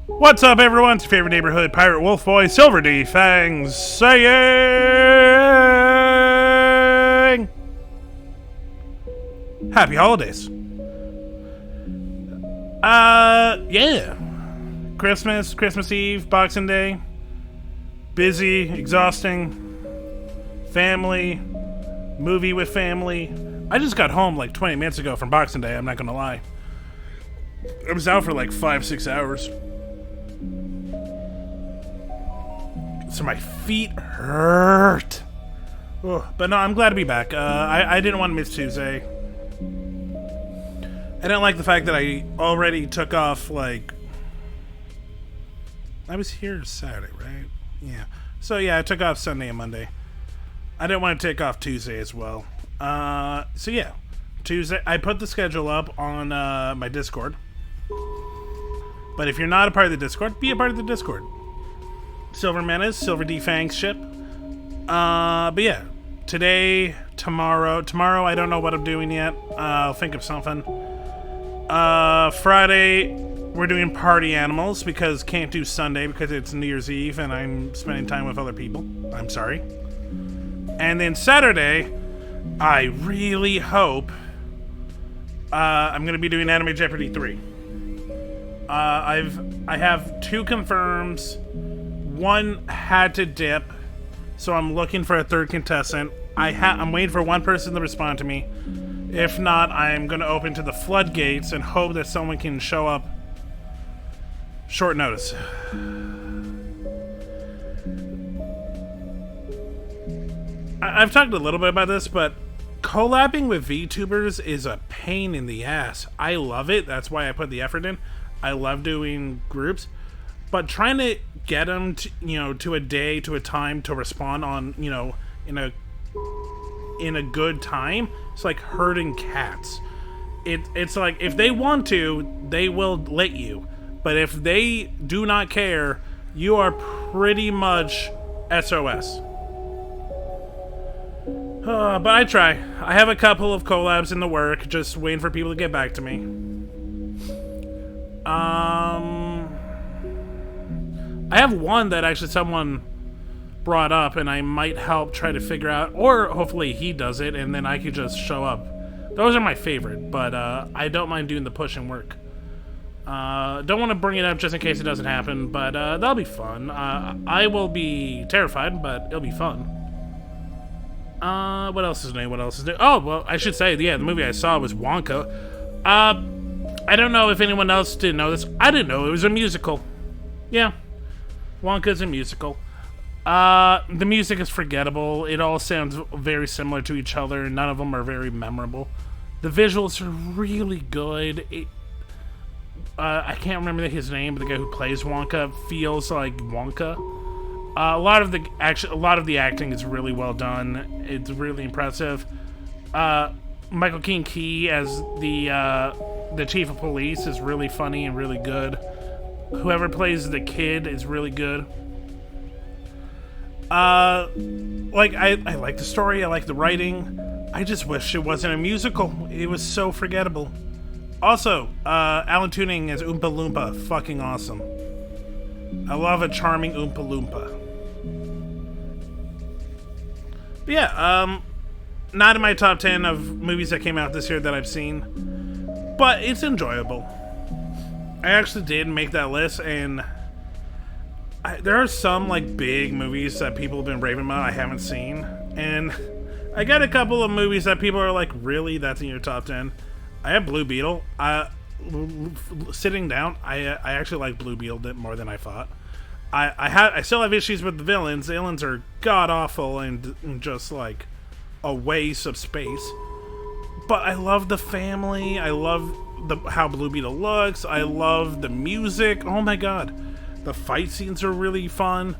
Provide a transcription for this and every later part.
What's up, everyone? It's your favorite neighborhood pirate wolf boy, Silver D Fangs, saying happy holidays. Yeah. Christmas Eve, Boxing Day. Busy, exhausting. Family, movie with family. I just got home like 20 minutes ago from Boxing Day, I'm not gonna lie. I was out for like 5-6 hours. So my feet hurt. Ugh. But no, I'm glad to be back. I didn't want to miss Tuesday. I didn't like the fact that I already took off, like... I was here Saturday, right? Yeah. So yeah, I took off Sunday and Monday. I didn't want to take off Tuesday as well. So yeah. Tuesday, I put the schedule up on my Discord. But if you're not a part of the Discord, be a part of the Discord. Silver Menace, Silver D Fangs ship. But yeah, today, tomorrow I don't know what I'm doing yet. I'll think of something. Friday, we're doing Party Animals because can't do Sunday because it's New Year's Eve and I'm spending time with other people. I'm sorry. And then Saturday, I really hope I'm gonna be doing Anime Jeopardy 3. I have 2 confirms. One had to dip, so I'm looking for a third contestant. I'm waiting for one person to respond to me. If not, I'm going to open to the floodgates and hope that someone can show up short notice. I've talked a little bit about this, but collabing with VTubers is a pain in the ass. I love it. That's why I put the effort in. I love doing groups. But trying to get them to, to a day, to a time to respond on, in a good time, it's like herding cats. It's like if they want to, they will let you. But if they do not care, you are pretty much SOS. But I try. I have a couple of collabs in the work, just waiting for people to get back to me. I have one that actually someone brought up, and I might help try to figure out, or hopefully he does it, and then I could just show up. Those are my favorite, but I don't mind doing the push and work. Don't want to bring it up just in case it doesn't happen, but that'll be fun. I will be terrified, but it'll be fun. What else is new? Oh, well, I should say, yeah, the movie I saw was Wonka. I don't know if anyone else didn't know this. I didn't know it was a musical. Yeah. Wonka's a musical. The music is forgettable. It all sounds very similar to each other. None of them are very memorable. The visuals are really good. I can't remember his name, but the guy who plays Wonka feels like Wonka. A lot of the acting is really well done. It's really impressive. Michael Keane Key as the chief of police is really funny and really good. Whoever plays the kid is really good. I like the story, I like the writing. I just wish it wasn't a musical. It was so forgettable. Also, Alan Tudyk as Oompa Loompa, fucking awesome. I love a charming Oompa Loompa. But yeah, not in my top 10 of movies that came out this year that I've seen, but it's enjoyable. I actually did make that list, and there are some like big movies that people have been raving about I haven't seen, and I got a couple of movies that people are like, really, that's in your top 10? I have Blue Beetle. Sitting down, I actually like Blue Beetle more than I thought. I still have issues with the villains. The villains are god awful and just like a waste of space. But I love the family. I love how Blue Beetle looks. I love the music. Oh my god. The fight scenes are really fun.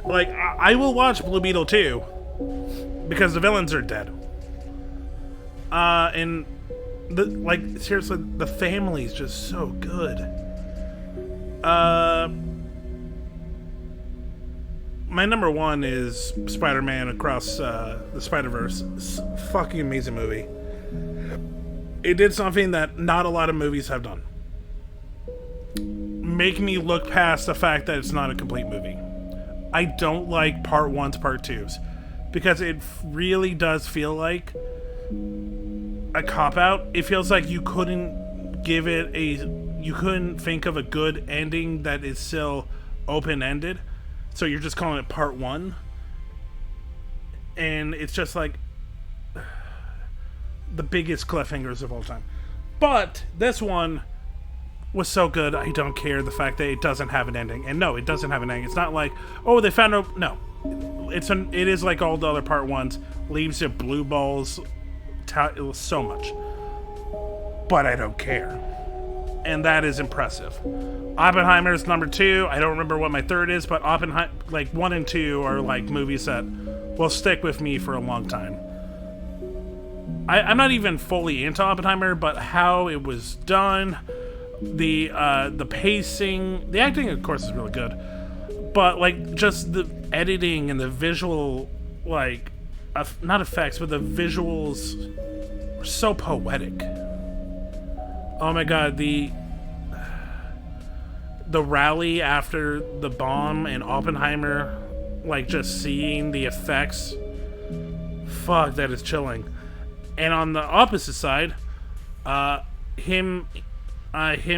Like, I will watch Blue Beetle 2 because the villains are dead. And seriously, the family is just so good. My number one is Spider-Man Across the Spider-Verse. It's a fucking amazing movie. It did something that not a lot of movies have done. make me look past the fact that it's not a complete movie. I don't like part 1s, part 2s, because it really does feel like a cop-out. It feels like you couldn't think of a good ending that is still open-ended, so you're just calling it part 1, and it's just like the biggest cliffhangers of all time. But this one was so good, I don't care the fact that it doesn't have an ending. And no, it doesn't have an ending. It's not like, oh, they found out. No, it is like all the other part 1s, leaves you blue balls, so much. But I don't care, and that is impressive. Oppenheimer's number 2. I don't remember what my third is, but Oppenheimer, like 1 and 2 are like movies that will stick with me for a long time. I'm not even fully into Oppenheimer, but how it was done, the pacing, the acting, of course, is really good, but like just the editing and the visual, like not effects, but the visuals were so poetic. Oh my god, the rally after the bomb and Oppenheimer, like just seeing the effects, fuck, that is chilling. And on the opposite side, him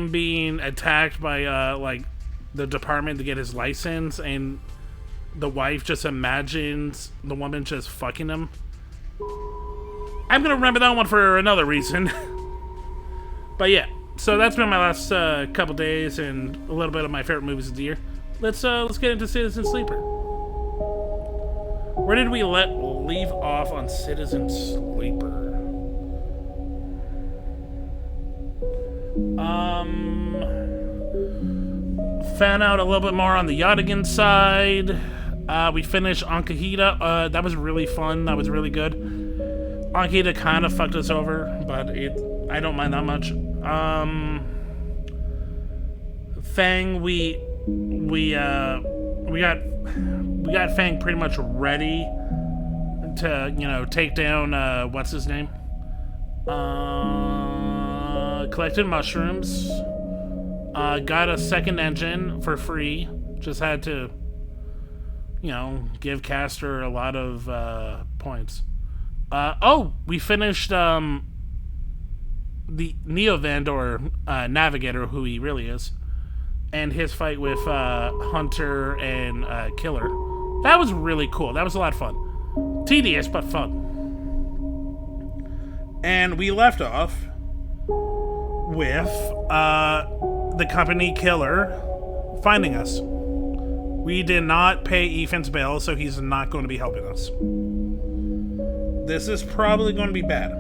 being attacked by like the department to get his license, and the wife just imagines the woman just fucking him. I'm gonna remember that one for another reason. But yeah, so that's been my last couple days and a little bit of my favorite movies of the year. Let's get into Citizen Sleeper. Where did we leave off on Citizen Sleeper? Found out a little bit more on the Yadigan side. We finished Ankahita. That was really fun. That was really good. Ankahita kind of fucked us over, but I don't mind that much. Fang, we got Fang pretty much ready to, take down, what's his name? Collected mushrooms. Got a second engine for free. Just had to, give Castor a lot of points. We finished the Neo Vandor Navigator, who he really is, and his fight with Hunter and Killer. That was really cool. That was a lot of fun. Tedious, but fun. And we left off with the company Killer finding us. We did not pay Ethan's bill, so he's not going to be helping us. This is probably going to be bad.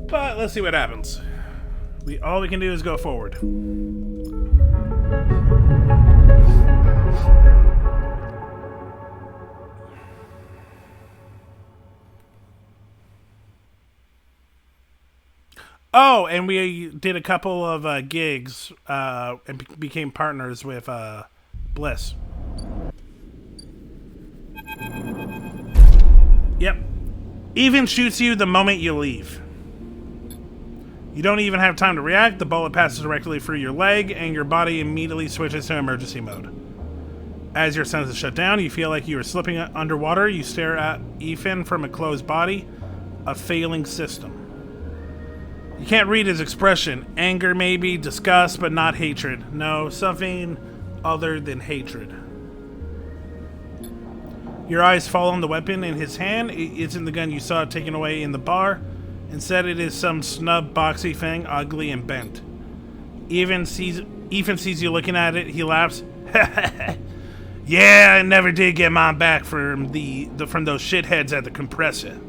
But let's see what happens. All we can do is go forward. Oh, and we did a couple of gigs and became partners with Bliss. Yep. Even shoots you the moment you leave. You don't even have time to react. The bullet passes directly through your leg, and your body immediately switches to emergency mode. As your senses shut down, you feel like you are slipping underwater. You stare at Ethan from a closed body, a failing system. You can't read his expression. Anger, maybe. Disgust, but not hatred. No, something other than hatred. Your eyes fall on the weapon in his hand. It isn't the gun you saw taken away in the bar. Instead, it is some snub, boxy thing, ugly and bent. Ethan sees you looking at it. He laughs. Yeah, I never did get mine back from from those shitheads at the compressor.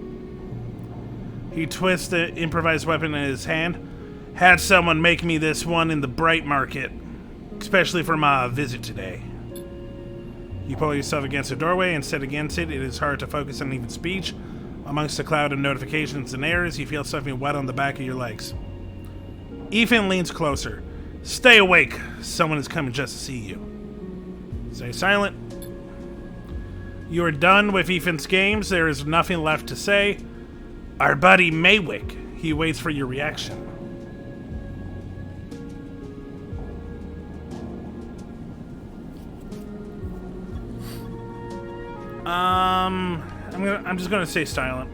He twists the improvised weapon in his hand. Had someone make me this one in the Bright Market, especially for my visit today. You pull yourself against the doorway and sit against it. It is hard to focus on even speech. Amongst the cloud of notifications and errors, you feel something wet on the back of your legs. Ethan leans closer. Stay awake. Someone is coming just to see you. Stay silent. You are done with Ethan's games. There is nothing left to say. Our buddy Maywick. He waits for your reaction. I'm just gonna say silent.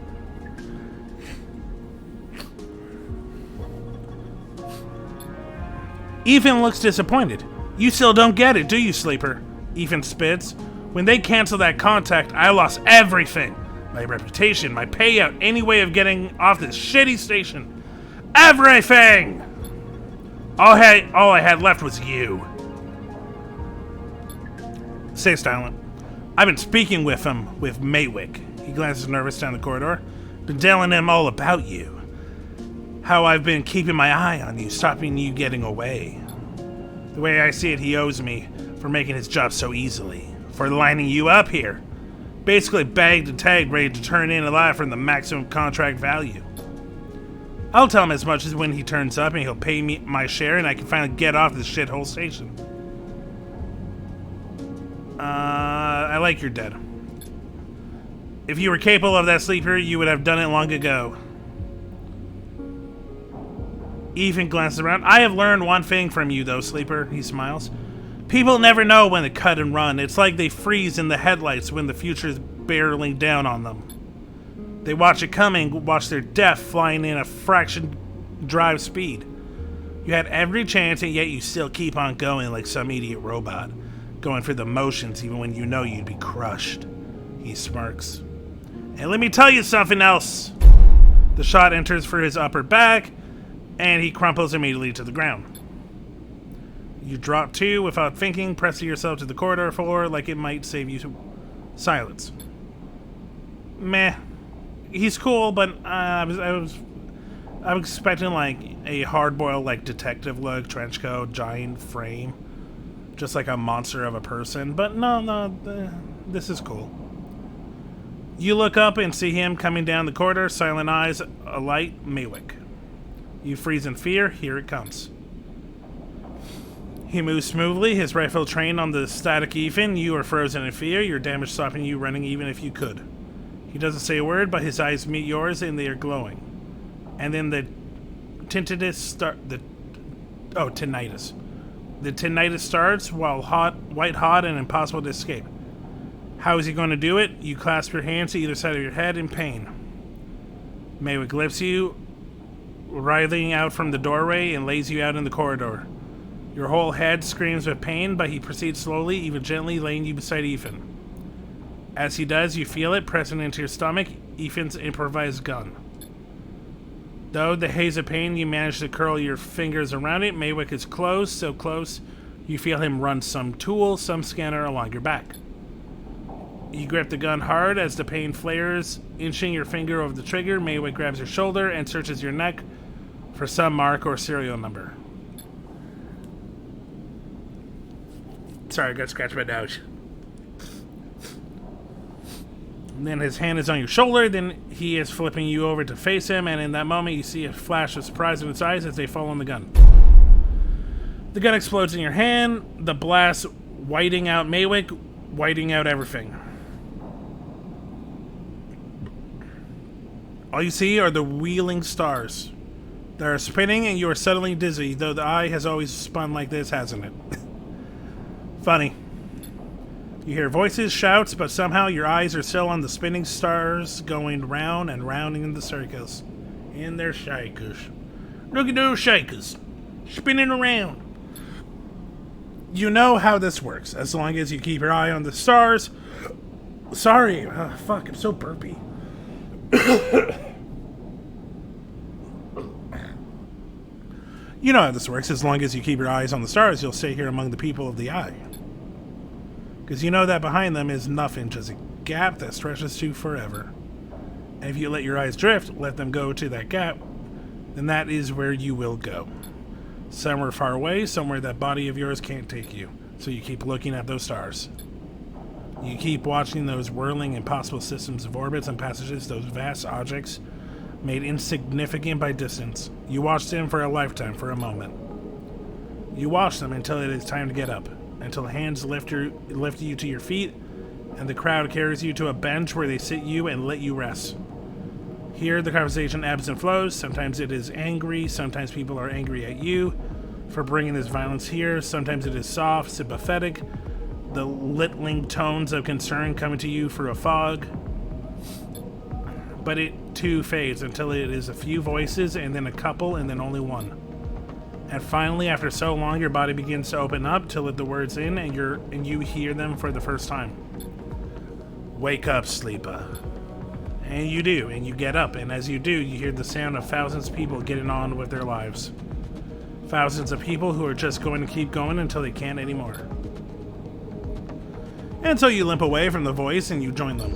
Ethan looks disappointed. You still don't get it, do you, Sleeper? Ethan spits. When they canceled that contract, I lost everything. My reputation, my payout, any way of getting off this shitty station. Everything! All I had left was you. Stay silent. I've been speaking with him, with Maywick. He glances nervous down the corridor. Been telling him all about you. How I've been keeping my eye on you, stopping you getting away. The way I see it, he owes me for making his job so easily. For lining you up here. Basically bagged and tagged, ready to turn in alive from the maximum contract value. I'll tell him as much as when he turns up and he'll pay me my share and I can finally get off this shithole station. I like your dead. If you were capable of that, Sleeper, you would have done it long ago. Ethan glances around. I have learned one thing from you, though, Sleeper. He smiles. People never know when to cut and run. It's like they freeze in the headlights when the future's barreling down on them. They watch it coming, watch their death flying in a fraction drive speed. You had every chance, and yet you still keep on going like some idiot robot. Going through the motions even when you know you'd be crushed. He smirks. And let me tell you something else. The shot enters for his upper back, and he crumples immediately to the ground. You drop to without thinking, pressing yourself to the corridor floor like it might save you silence. Meh. He's cool, but I was expecting like a hard-boiled like detective look, trench coat, giant frame, just like a monster of a person. But no, this is cool. You look up and see him coming down the corridor, silent eyes alight, Maywick. You freeze in fear. Here it comes. He moves smoothly, his rifle trained on the static Ethan. You are frozen in fear, your damage stopping you running even if you could. He doesn't say a word, but his eyes meet yours and they are glowing. And then the tinnitus tinnitus. The tinnitus starts while white hot and impossible to escape. How is he going to do it? You clasp your hands to either side of your head in pain. Maywick lifts you, writhing out from the doorway, and lays you out in the corridor. Your whole head screams with pain, but he proceeds slowly, even gently, laying you beside Ethan. As he does, you feel it pressing into your stomach, Ethan's improvised gun. Though the haze of pain, you manage to curl your fingers around it. Maywick is close, so close, you feel him run some tool, some scanner along your back. You grip the gun hard as the pain flares, inching your finger over the trigger. Maywick grabs your shoulder and searches your neck for some mark or serial number. Sorry, I got to scratch my nose. And then his hand is on your shoulder, then he is flipping you over to face him, and in that moment you see a flash of surprise in his eyes as they fall on the gun. The gun explodes in your hand, the blast whiting out Maywick, whiting out everything. All you see are the wheeling stars. They are spinning and you are suddenly dizzy, though the eye has always spun like this, hasn't it? Funny. You hear voices, shouts, but somehow your eyes are still on the spinning stars going round and round in the circles. In their shakers. Look at those shakers. Spinning around. You know how this works, as long as you keep your eye on the stars. Sorry, fuck, I'm so burpy. You know how this works. As long as you keep your eyes on the stars, you'll stay here among the people of the eye. Because you know that behind them is nothing, just a gap that stretches to forever. And if you let your eyes drift, let them go to that gap, then that is where you will go. Somewhere far away, somewhere that body of yours can't take you. So you keep looking at those stars. You keep watching those whirling impossible systems of orbits and passages, those vast objects made insignificant by distance. You watch them for a lifetime, for a moment. You watch them until it is time to get up, until hands lift you to your feet, and the crowd carries you to a bench where they sit you and let you rest. Here, the conversation ebbs and flows. Sometimes it is angry, sometimes people are angry at you for bringing this violence here. Sometimes it is soft, sympathetic, the littling tones of concern coming to you through a fog. But it too fades until it is a few voices, and then a couple, and then only one. And finally, after so long, your body begins to open up to let the words in, and you hear them for the first time. Wake up, sleeper. And you do, and you get up, and as you do, you hear the sound of thousands of people getting on with their lives. Thousands of people who are just going to keep going until they can't anymore. And so you limp away from the voice and you join them.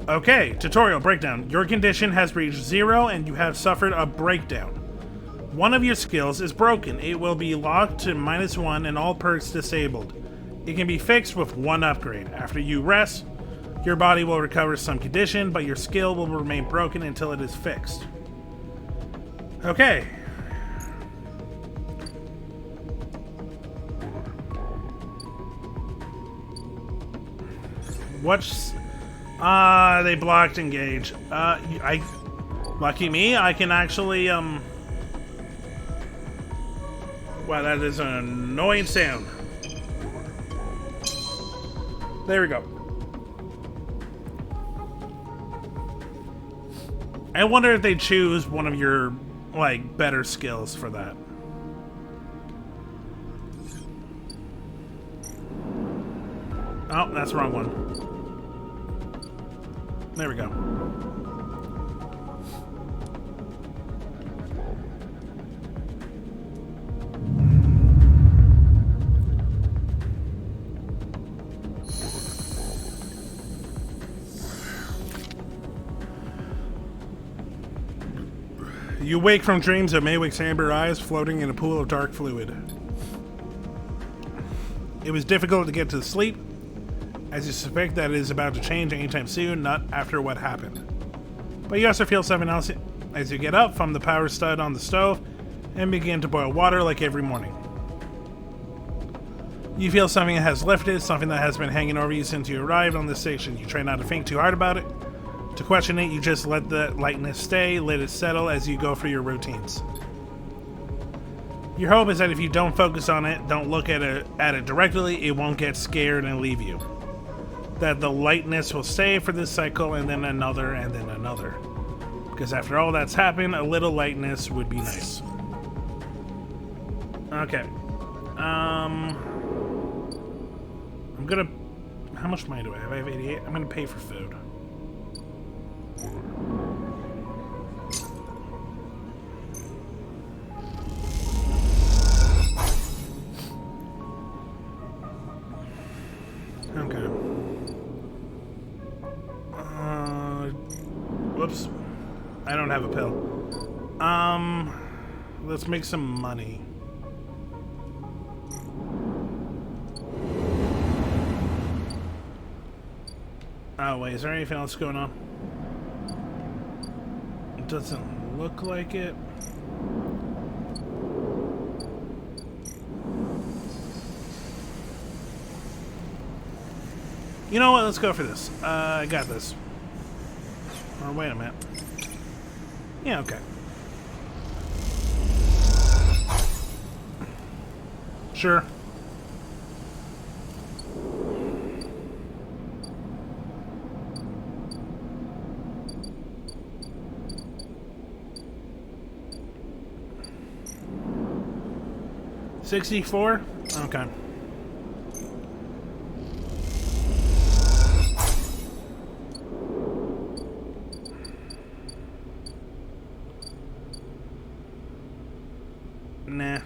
Okay, tutorial breakdown. Your condition has reached 0 and you have suffered a breakdown. One of your skills is broken. It will be locked to -1 and all perks disabled. It can be fixed with 1 upgrade. After you rest, your body will recover some condition, but your skill will remain broken until it is fixed. Okay. What's... they blocked engage. Lucky me, I can actually, Wow, that is an annoying sound. There we go. I wonder if they choose one of your, like, better skills for that. Oh, that's the wrong one. There we go. You wake from dreams of Maywick's amber eyes floating in a pool of dark fluid. It was difficult to get to sleep, as you suspect that it is about to change anytime soon, not after what happened. But you also feel something else as you get up from the power stud on the stove and begin to boil water like every morning. You feel something that has lifted, something that has been hanging over you since you arrived on this station. You try not to think too hard about it. To question it, you just let the lightness stay, let it settle as you go through your routines. Your hope is that if you don't focus on it, don't look at it directly, it won't get scared and leave you. That the lightness will stay for this cycle, and then another, and then another. Because after all that's happened, a little lightness would be nice. Okay. I'm gonna... How much money do I have? I have 88. I'm gonna pay for food. Okay. Whoops. I don't have a pill. Let's make some money. Oh, wait, is there anything else going on? It doesn't look like it. You know what? Let's go for this. I got this. Or wait a minute. Yeah, okay. Sure. $64? Okay. Nah.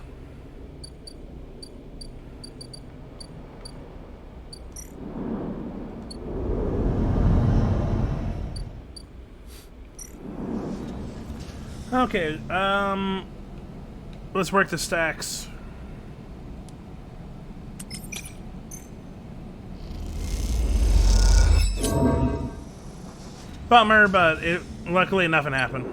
Okay, let's work the stacks. Bummer, but luckily nothing happened.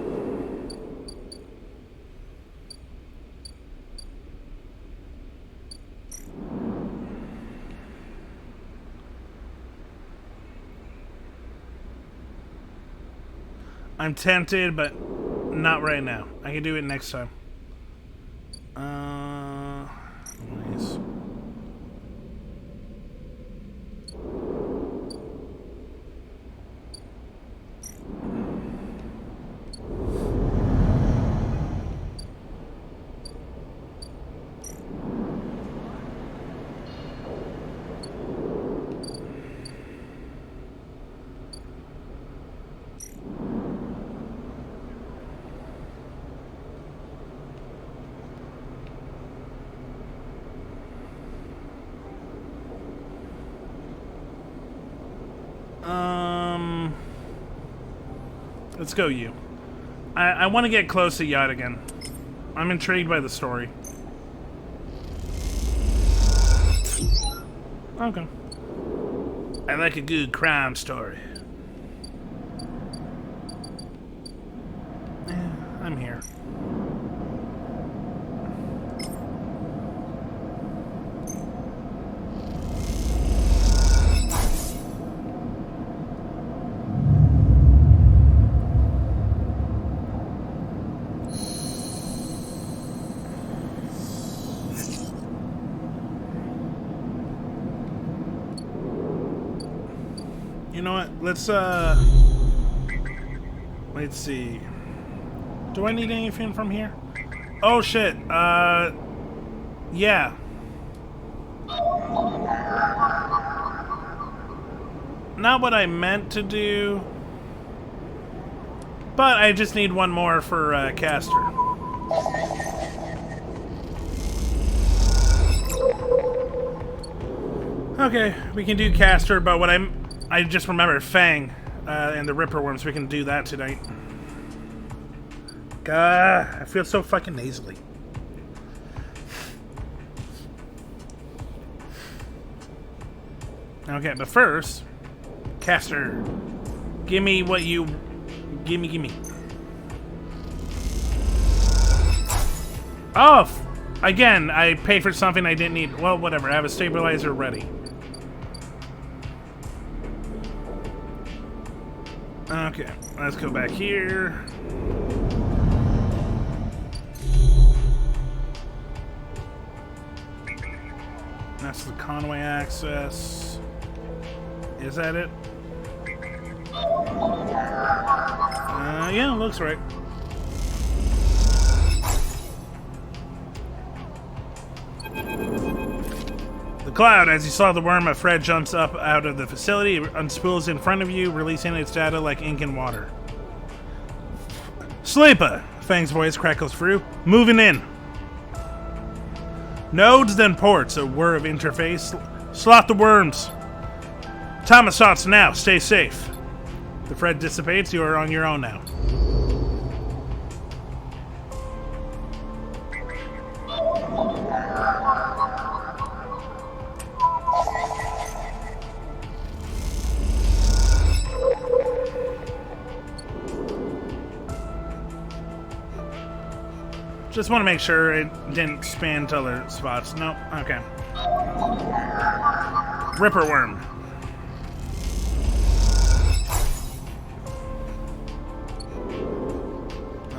I'm tempted, but not right now. I can do it next time. Nice. Let's go you. I want to get close to Yacht again. I'm intrigued by the story. Okay. I like a good crime story. I'm here. You know what? Let's see. Do I need anything from here? Oh shit. Yeah. Not what I meant to do. But I just need one more for Caster. Okay, we can do Caster, but what I just remembered Fang and the Ripper Worms. We can do that tonight. God, I feel so fucking nasally. Okay, but first, Caster, give me what you... Gimme. Oh! Again, I paid for something I didn't need. Well, whatever. I have a stabilizer ready. Okay, let's go back here. That's the Conway access. Is that it? Yeah, looks right. The cloud, as you saw the worm, a Fred jumps up out of the facility, it unspools in front of you, releasing its data like ink and water. Sleeper! Fang's voice crackles through. Moving in. Nodes, then ports, a whir of interface. Slot the worms. Time assaults now. Stay safe. The Fred dissipates. You are on your own now. Just want to make sure it didn't span to other spots. Nope. Okay. Ripper Worm.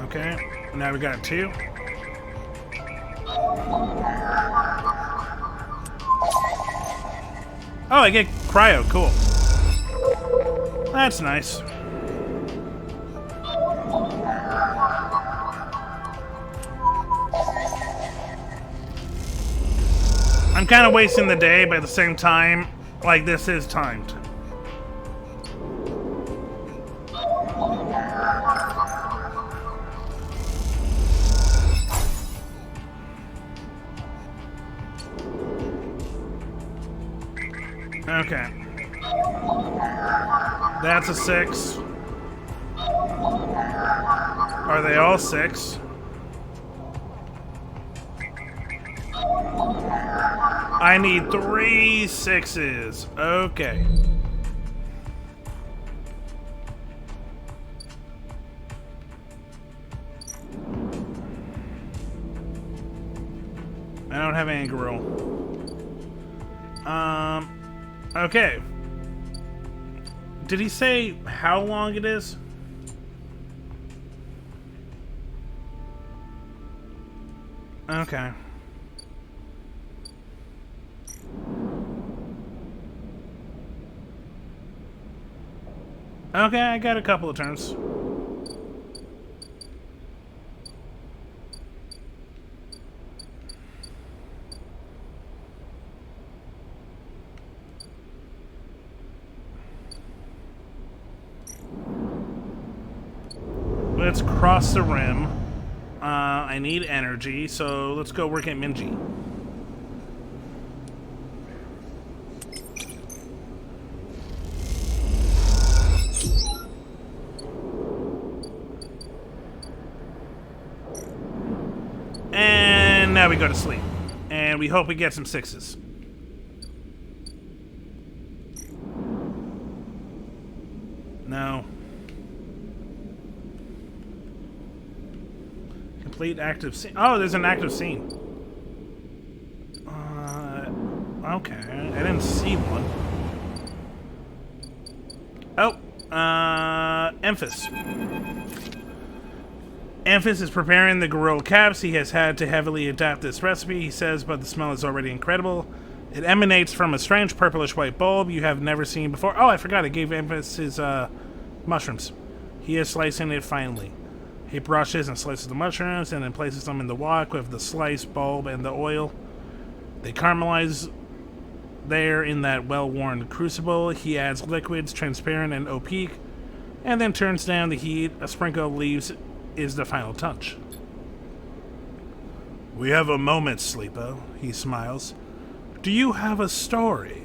Okay. Now we got two. Oh, I get cryo. Cool. That's nice. I'm kind of wasting the day, but at the same time, like, this is timed. Okay. That's a 6. Are they all 6? I need 3 6s. Okay. I don't have anchor roll. Okay. Did he say how long it is? Okay. Okay, I got a couple of turns. Let's cross the rim. I need energy, so let's go work at Minji. And now we go to sleep. And we hope we get some sixes. No. Complete active scene. Oh, there's an active scene. Okay. I didn't see one. Oh, Emphas. Emphas is preparing the Gorilla caps. He has had to heavily adapt this recipe, he says, but the smell is already incredible. It emanates from a strange purplish-white bulb you have never seen before. Oh, I forgot. I gave Emphas his mushrooms. He is slicing it finely. He brushes and slices the mushrooms and then places them in the wok with the sliced bulb and the oil. They caramelize there in that well-worn crucible. He adds liquids, transparent and opaque, and then turns down the heat. A sprinkle of leaves is the final touch. We have a moment, Sleepo, he smiles. Do you have a story?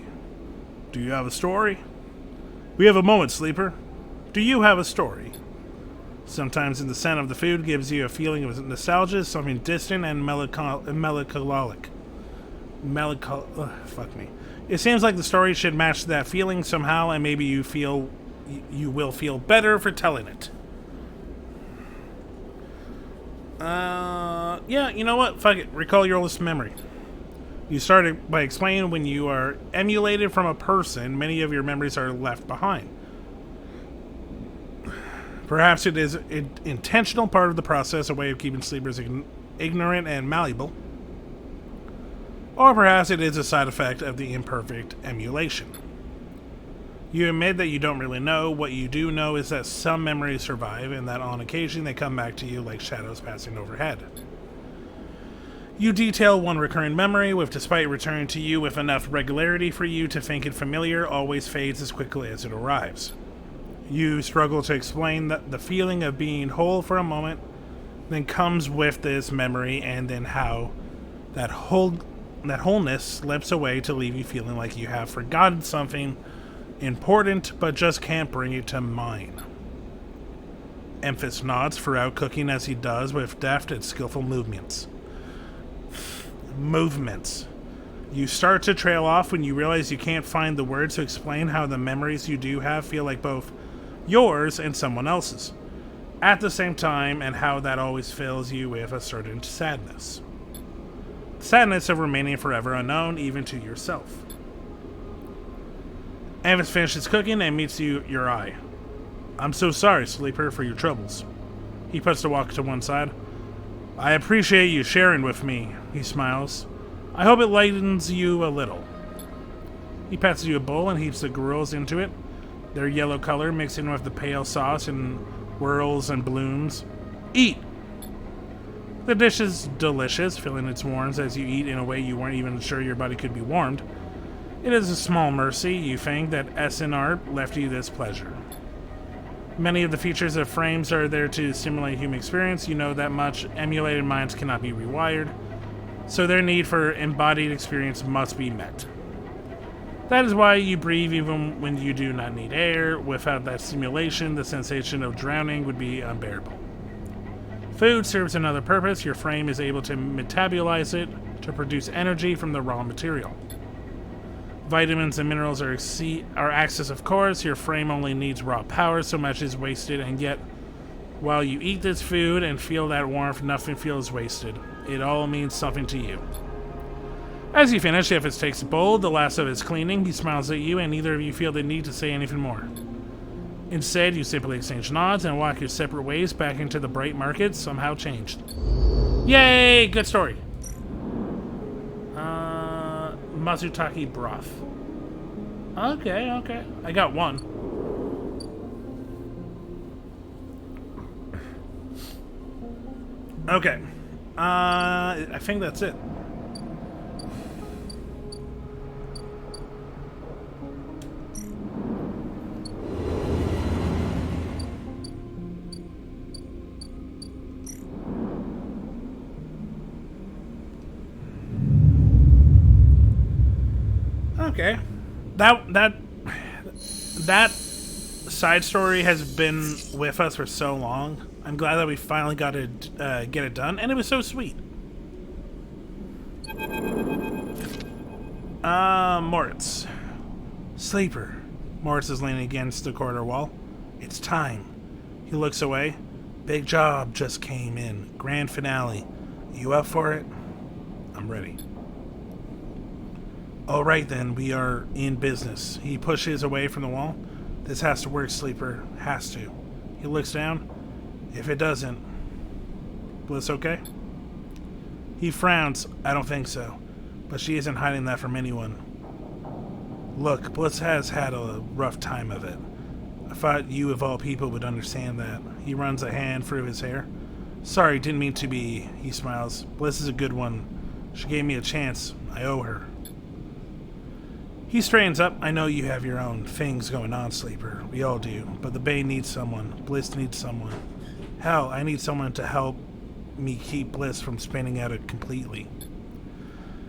Do you have a story? We have a moment, Sleeper. Do you have a story? Sometimes the scent of the food gives you a feeling of nostalgia, something distant and melancholic. Fuck me. It seems like the story should match that feeling somehow, and maybe you will feel better for telling it. Yeah, you know what? Fuck it. Recall your oldest memory. You started by explaining when you are emulated from a person, many of your memories are left behind. Perhaps it is an intentional part of the process, a way of keeping sleepers ignorant and malleable. Or perhaps it is a side effect of the imperfect emulation. You admit that you don't really know. What you do know is that some memories survive, and that on occasion they come back to you like shadows passing overhead. You detail one recurring memory, which, despite returning to you with enough regularity for you to think it familiar, always fades as quickly as it arrives. You struggle to explain the feeling of being whole for a moment, then comes with this memory, and then how that wholeness slips away to leave you feeling like you have forgotten something important, but just can't bring it to mind. Emphas nods throughout, cooking as he does with deft and skillful movements. You start to trail off when you realize you can't find the words to explain how the memories you do have feel like both yours and someone else's at the same time, and how that always fills you with a certain sadness. Sadness of remaining forever unknown, even to yourself. Emphas finishes cooking and meets your eye. I'm so sorry, Sleeper, for your troubles. He puts the wok to one side. I appreciate you sharing with me, he smiles. I hope it lightens you a little. He passes you a bowl and heaps the gorillas into it, their yellow color mixing with the pale sauce and whirls and blooms. Eat! The dish is delicious, filling its warmth as you eat in a way you weren't even sure your body could be warmed. It is a small mercy, you think, that SNR left you this pleasure. Many of the features of frames are there to simulate human experience. You know that much. Emulated minds cannot be rewired, so their need for embodied experience must be met. That is why you breathe even when you do not need air. Without that stimulation, the sensation of drowning would be unbearable. Food serves another purpose. Your frame is able to metabolize it to produce energy from the raw material. Vitamins and minerals are access, of course. Your frame only needs raw power, so much is wasted, and yet, while you eat this food and feel that warmth, nothing feels wasted. It all means something to you. As you finish, Emphas takes a bowl, the last of his cleaning. He smiles at you, and neither of you feel the need to say anything more. Instead, you simply exchange nods and walk your separate ways back into the bright market, somehow changed. Yay! Good story. Mazutaki broth. Okay, okay. I got one. Okay. I think that's it. Okay. That side story has been with us for so long. I'm glad that we finally got to get it done, and it was so sweet. Moritz. Sleeper. Moritz is leaning against the corridor wall. It's time. He looks away. Big job just came in. Grand finale. You up for it? I'm ready. All right then, we are in business. He pushes away from the wall. This has to work, Sleeper. Has to. He looks down. If it doesn't... Bliss okay? He frowns. I don't think so. But she isn't hiding that from anyone. Look, Bliss has had a rough time of it. I thought you of all people would understand that. He runs a hand through his hair. Sorry, didn't mean to be... He smiles. Bliss is a good one. She gave me a chance. I owe her. He straightens up. I know you have your own things going on, Sleeper. We all do. But the Bay needs someone. Bliss needs someone. Hell, I need someone to help me keep Bliss from spinning out completely.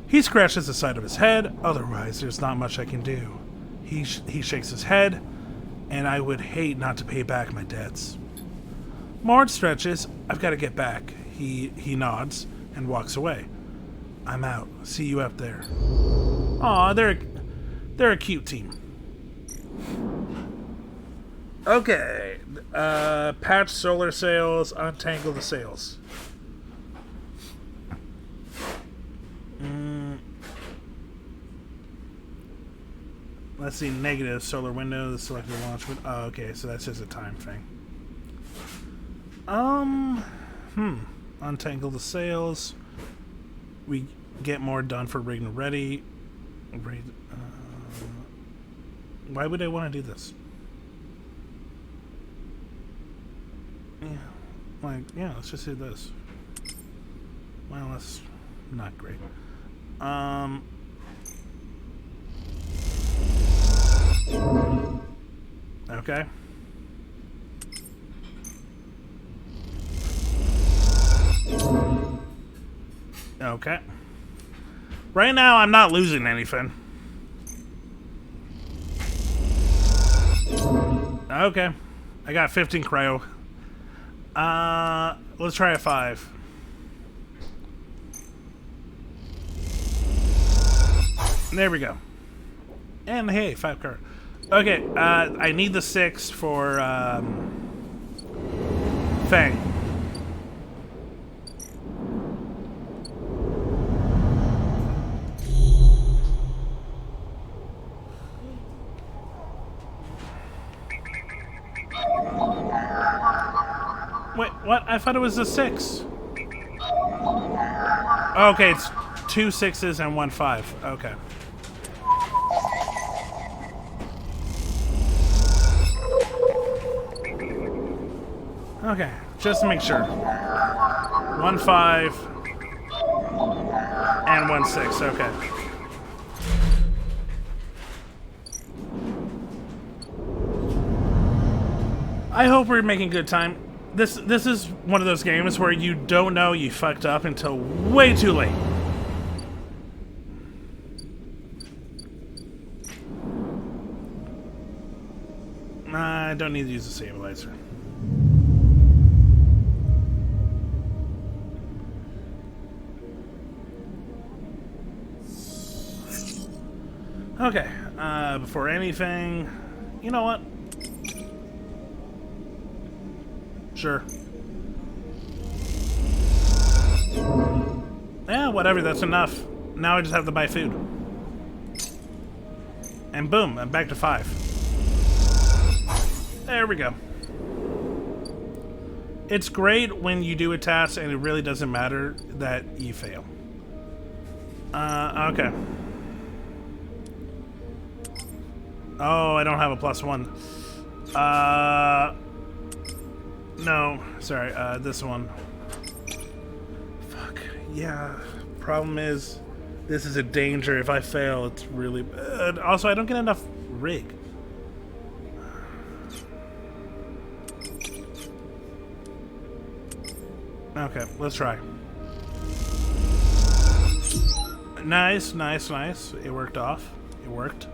He scratches the side of his head. Otherwise, there's not much I can do. He shakes his head, and I would hate not to pay back my debts. Mord stretches. I've got to get back. He nods and walks away. I'm out. See you up there. Aw, they're a cute team. Okay. Patch solar sails, untangle the sails. Let's see, negative solar windows, select the launch window. Oh, okay, so that's just a time thing. Untangle the sails. We get more done for rigging and ready. Why would I want to do this? Yeah, let's just do this. Well, that's not great. Okay. Okay. Right now, I'm not losing anything. Okay. I got 15 cryo. Let's try a 5. There we go. And hey, 5 card. Okay, I need the 6 for, Fang. Wait, what? I thought it was a 6. Okay, it's 2 6s and 1 5. Okay. Okay, just to make sure. 1 5 and 1 6. Okay. I hope we're making good time. This is one of those games where you don't know you fucked up until way too late. I don't need to use the stabilizer. Okay, before anything, you know what? Sure. Yeah, whatever, that's enough. Now I just have to buy food. And boom, I'm back to 5. There we go. It's great when you do a task and it really doesn't matter that you fail. Okay. Oh, I don't have a +1. No. Sorry, this one. Fuck. Yeah. Problem is, this is a danger. If I fail, it's really bad. Also, I don't get enough rig. Okay, let's try. Nice, nice, nice. It worked off. It worked.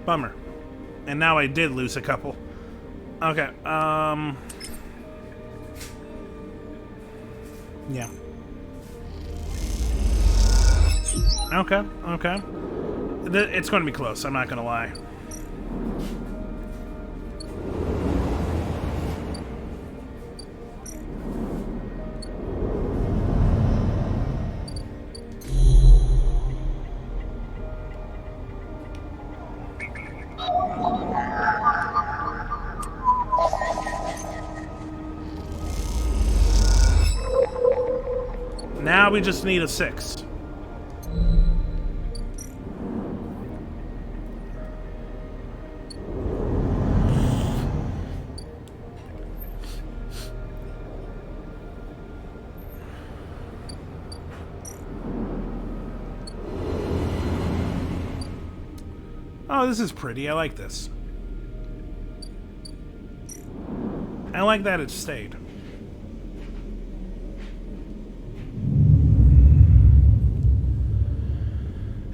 Bummer. And now I did lose a couple. Okay, yeah. Okay, okay. It's going to be close, I'm not going to lie. Now we just need a 6. Oh, this is pretty. I like this. I like that it stayed.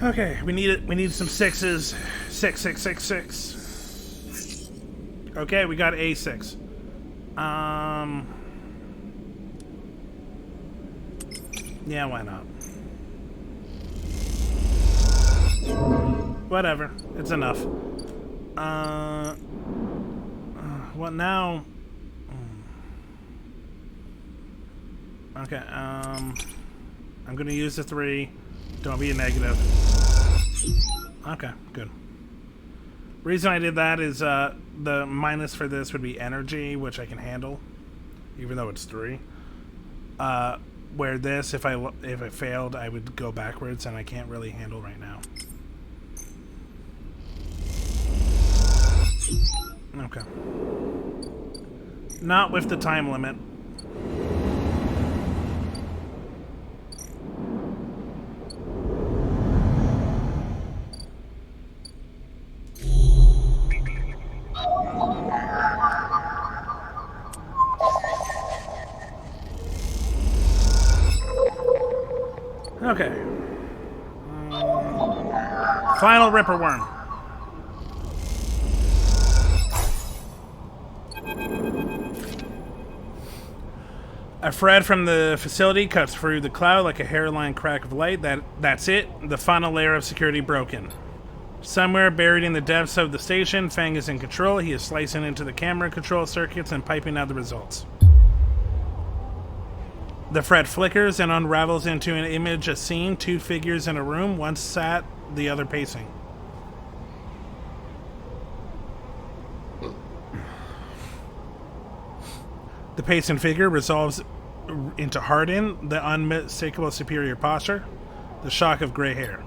Okay, we need it. We need some 6s. 6, 6, 6, 6. Okay, we got A6. Yeah, why not? Whatever. It's enough. What now? Okay, I'm gonna use the 3. Don't be a negative. Okay, good. Reason I did that is the minus for this would be energy, which I can handle, even though it's 3. Where this, if I failed, I would go backwards, and I can't really handle right now. Okay. Not with the time limit. Okay. Final Ripper Worm. A thread from the facility cuts through the cloud like a hairline crack of light. That's it. The final layer of security broken. Somewhere buried in the depths of the station, Fang is in control. He is slicing into the camera control circuits and piping out the results. The thread flickers and unravels into an image, a scene, 2 figures in a room, one sat, the other pacing. The pacing figure resolves into Hardin, the unmistakable superior posture, the shock of gray hair.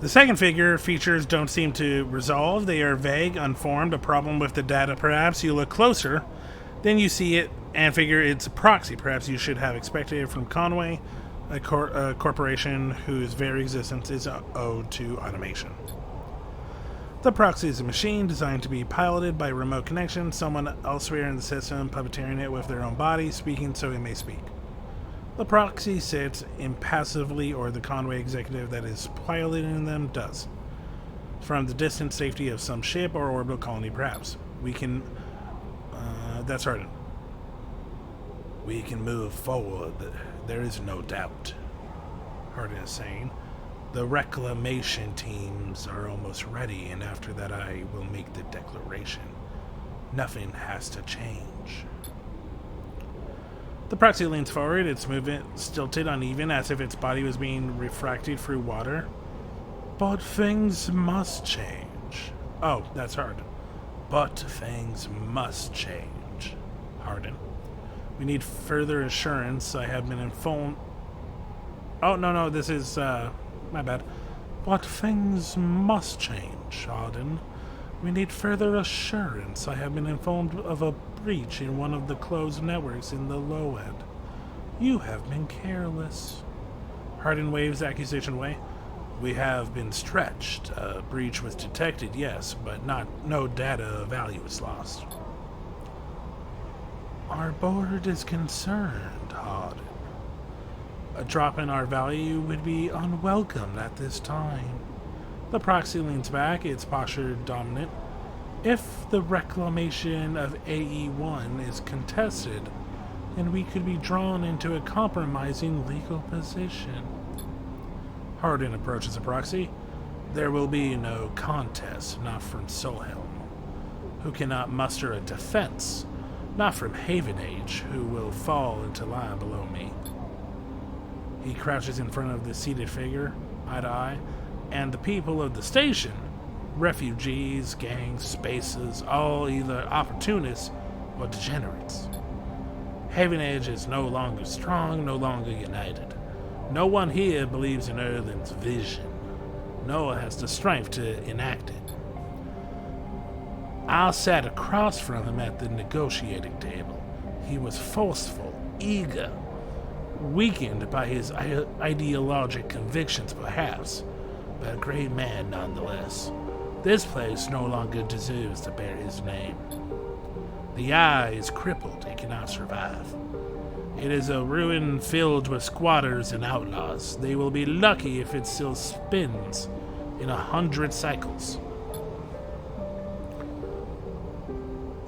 The second figure features don't seem to resolve. They are vague, unformed, a problem with the data perhaps. You look closer, then you see it and figure it's a proxy. Perhaps you should have expected it from Conway, a corporation whose very existence is owed to automation. The proxy is a machine designed to be piloted by remote connection, someone elsewhere in the system puppeteering it with their own body, speaking so it may speak. The proxy sits impassively, or the Conway executive that is piloting them does. From the distant safety of some ship or orbital colony, perhaps. We can... that's Hardin. We can move forward. There is no doubt. Hardin is saying. The reclamation teams are almost ready, and after that I will make the declaration. Nothing has to change. The proxy leans forward, its movement stilted, uneven, as if its body was being refracted through water. But things must change. Oh, that's hard. But things must change. Hardin. We need further assurance. I have been informed Oh, no, this is, my bad. But things must change, Arden. We need further assurance. I have been informed of a breach in one of the closed networks in the low end. You have been careless. Hardin waves the accusation away. We have been stretched. A breach was detected, yes, but no data value is lost. Our board is concerned, Hardin. A drop in our value would be unwelcome at this time. The proxy leans back, its posture dominant. If the reclamation of AE1 is contested, then we could be drawn into a compromising legal position. Hardin approaches the proxy. There will be no contest, not from Solhelm, who cannot muster a defense, not from Havenage, who will fall into line below me. He crouches in front of the seated figure, eye to eye, and the people of the station, refugees, gangs, spaces, all either opportunists or degenerates. Havenage is no longer strong, no longer united. No one here believes in Erlin's vision. No one has the strength to enact it. I sat across from him at the negotiating table. He was forceful, eager, weakened by his ideologic convictions perhaps, but a great man nonetheless. This place no longer deserves to bear his name. The eye is crippled, it cannot survive. It is a ruin filled with squatters and outlaws. They will be lucky if it still spins in 100 cycles.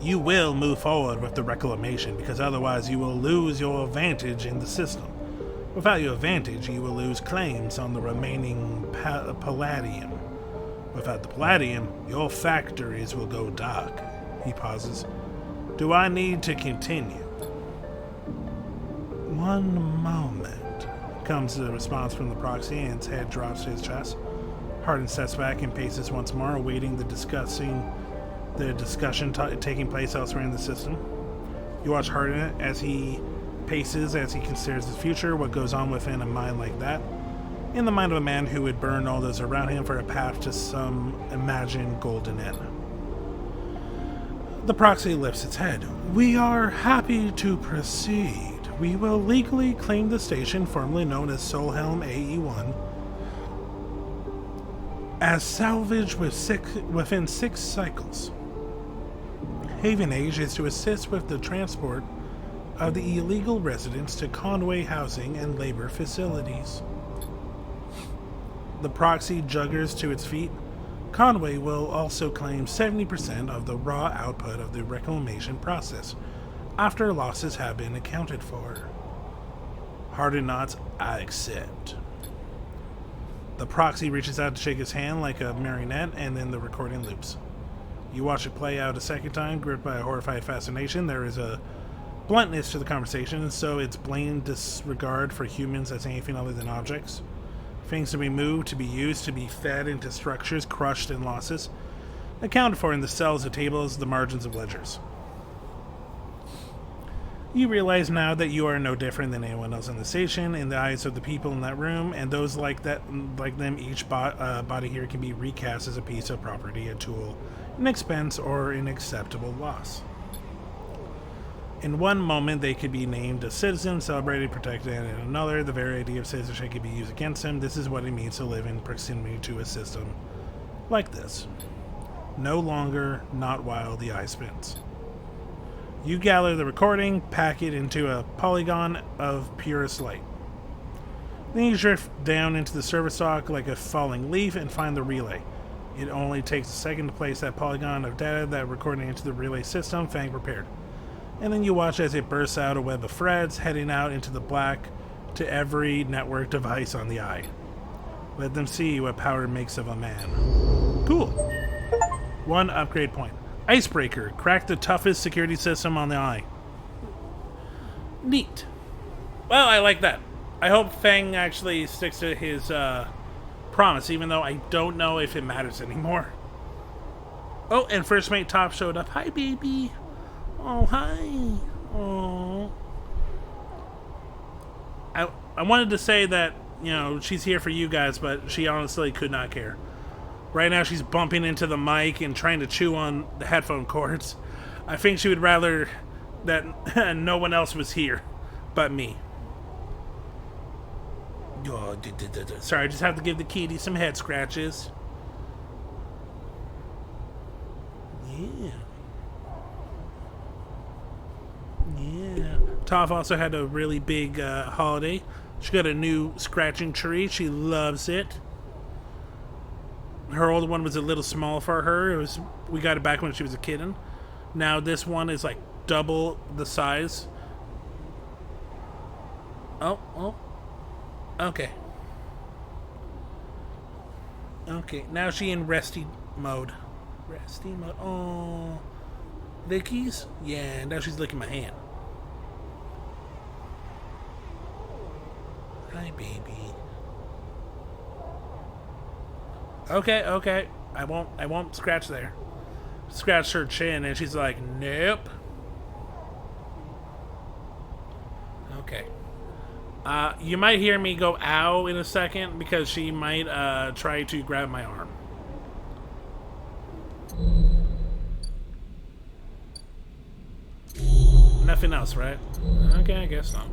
You will move forward with the reclamation, because otherwise you will lose your advantage in the system. Without your advantage, you will lose claims on the remaining palladium. Without the palladium, your factories will go dark. He pauses. Do I need to continue? One moment, comes the response from the proxy, and its head drops to his chest. Hardin steps back and paces once more, awaiting the discussion taking place elsewhere in the system. You watch Hardin as he paces, as he considers his future, what goes on within a mind like that. In the mind of a man who would burn all those around him for a path to some imagined golden end. The proxy lifts its head. We are happy to proceed. We will legally claim the station formerly known as Solhelm AE1 as salvage within 6 cycles. Havenage is to assist with the transport of the illegal residents to Conway housing and labor facilities. The proxy juggers to its feet. Conway will also claim 70% of the raw output of the reclamation process, after losses have been accounted for. Hardin nods. I accept. The proxy reaches out to shake his hand like a marionette, and then the recording loops. You watch it play out a second time, gripped by a horrified fascination. There is a bluntness to the conversation, so it's blatant disregard for humans as anything other than objects. Things to be moved, to be used, to be fed into structures, crushed in losses, accounted for in the cells of tables, the margins of ledgers. You realize now that you are no different than anyone else in the station, in the eyes of the people in that room, and those like them. Each body here can be recast as a piece of property, a tool, an expense, or an acceptable loss. In one moment, they could be named a citizen, celebrated, protected, and in another, the very idea of citizenship could be used against them. This is what it means to live in proximity to a system like this. No longer, not while the eye spins. You gather the recording, pack it into a polygon of purest light. Then you drift down into the server stock like a falling leaf and find the relay. It only takes a second to place that polygon of data, that recording, into the relay system, Fang prepared. And then you watch as it bursts out a web of threads, heading out into the black to every network device on the eye. Let them see what power makes of a man. Cool. 1 upgrade point. Icebreaker. Crack the toughest security system on the eye. Neat. Well, I like that. I hope Fang actually sticks to his promise, even though I don't know if it matters anymore. Oh, and First Mate Top showed up. Hi, baby. Oh, hi. Oh. I wanted to say that you know, she's here for you guys, but she honestly could not care. Right now, she's bumping into the mic and trying to chew on the headphone cords. I think she would rather that no one else was here but me. Oh, sorry, I just have to give the kitty some head scratches. Yeah. Yeah. Toph also had a really big holiday. She got a new scratching tree. She loves it. Her old one was a little small for her. We got it back when she was a kitten. Now this one is like double the size. Oh. Okay. Okay, now she in resty mode. Resty mode. Oh. Lickies? Yeah, now she's licking my hand. Hi, baby. Okay. I won't scratch there. Scratch her chin and she's like, nope. Okay. You might hear me go ow in a second because she might try to grab my arm. Nothing else, right? Okay, I guess not.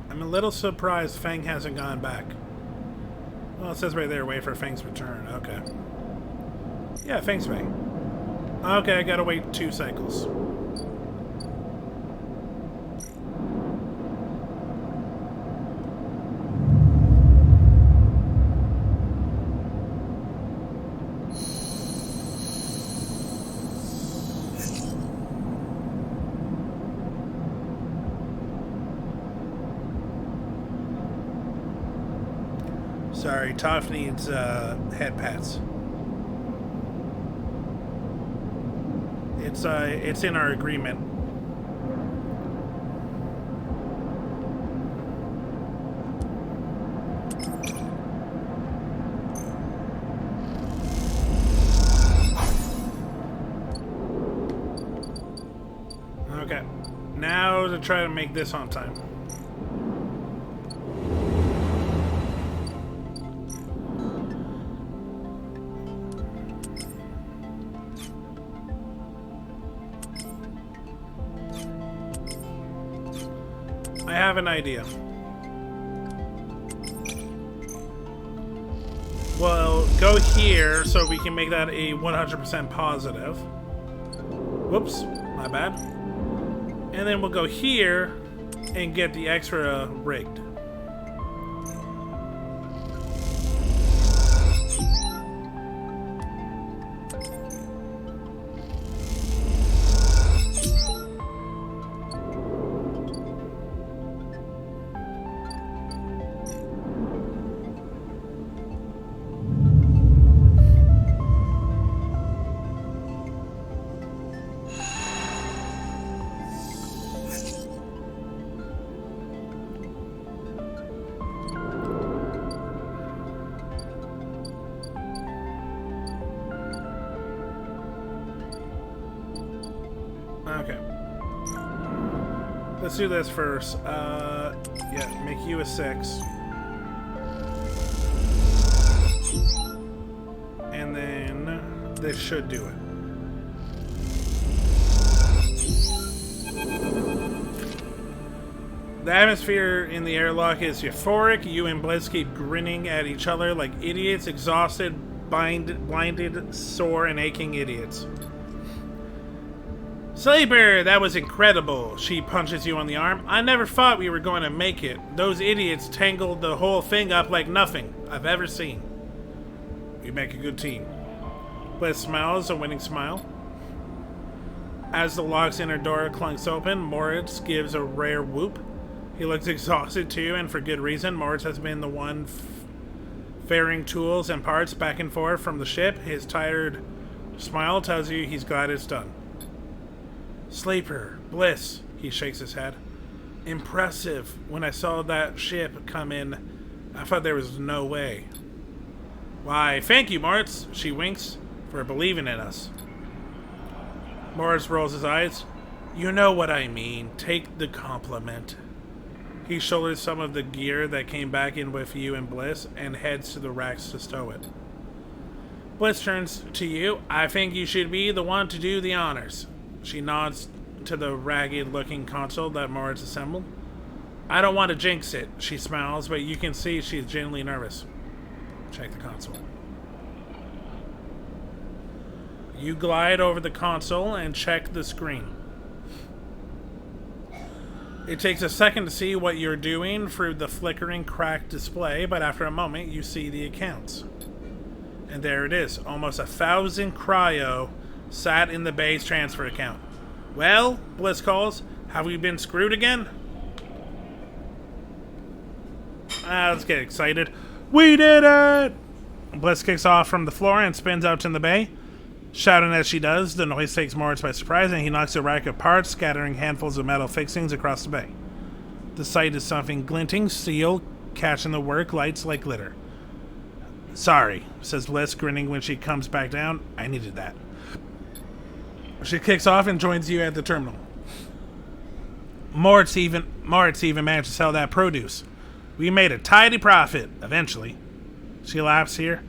I'm a little surprised Fang hasn't gone back. Well, it says right there, wait for Fang's return. Okay. Yeah, Fang's Fang. Okay, I gotta wait 2 cycles. Sorry, Toph needs head pats. It's in our agreement. Okay, now to try to make this on time. I have an idea. Well, go here so we can make that a 100% positive. Whoops, my bad. And then we'll go here and get the extra rigged. Okay. Let's do this first. Yeah, make you a 6. And then this should do it. The atmosphere in the airlock is euphoric. You and Blitz keep grinning at each other like idiots, exhausted, blinded, sore, and aching idiots. Sleeper, that was incredible. She punches you on the arm. I never thought we were going to make it. Those idiots tangled the whole thing up like nothing I've ever seen. We make a good team. Blitz smiles, a winning smile. As the lock's inner door clunks open, Moritz gives a rare whoop. He looks exhausted too, and for good reason. Moritz has been the one ferrying tools and parts back and forth from the ship. His tired smile tells you he's glad it's done. Sleeper, Bliss, he shakes his head. Impressive. When I saw that ship come in, I thought there was no way. Why, thank you, Moritz, she winks. for believing in us. Morris rolls his eyes. You know what I mean. Take the compliment. He shoulders some of the gear that came back in with you and Bliss and heads to the racks to stow it. Bliss turns to you. I think you should be the one to do the honors. She nods to the ragged-looking console that Morris assembled. I don't want to jinx it, she smiles, but you can see she's genuinely nervous. Check the console. You glide over the console and check the screen. It takes a second to see what you're doing through the flickering, cracked display, but after a moment, you see the accounts. And there it is, almost 1,000 cryo sat in the base transfer account. Well, Bliss calls, have we been screwed again? Let's get excited. We did it! Bliss kicks off from the floor and spins out in the bay. Shouting as she does, the noise takes Moritz by surprise and he knocks a rack of parts, scattering handfuls of metal fixings across the bay. The sight is something glinting, steel, catching the work, lights like glitter. Sorry, says Bliss, grinning when she comes back down. I needed that. She kicks off and joins you at the terminal. Moritz even managed to sell that produce. We made a tidy profit, eventually. She laughs here.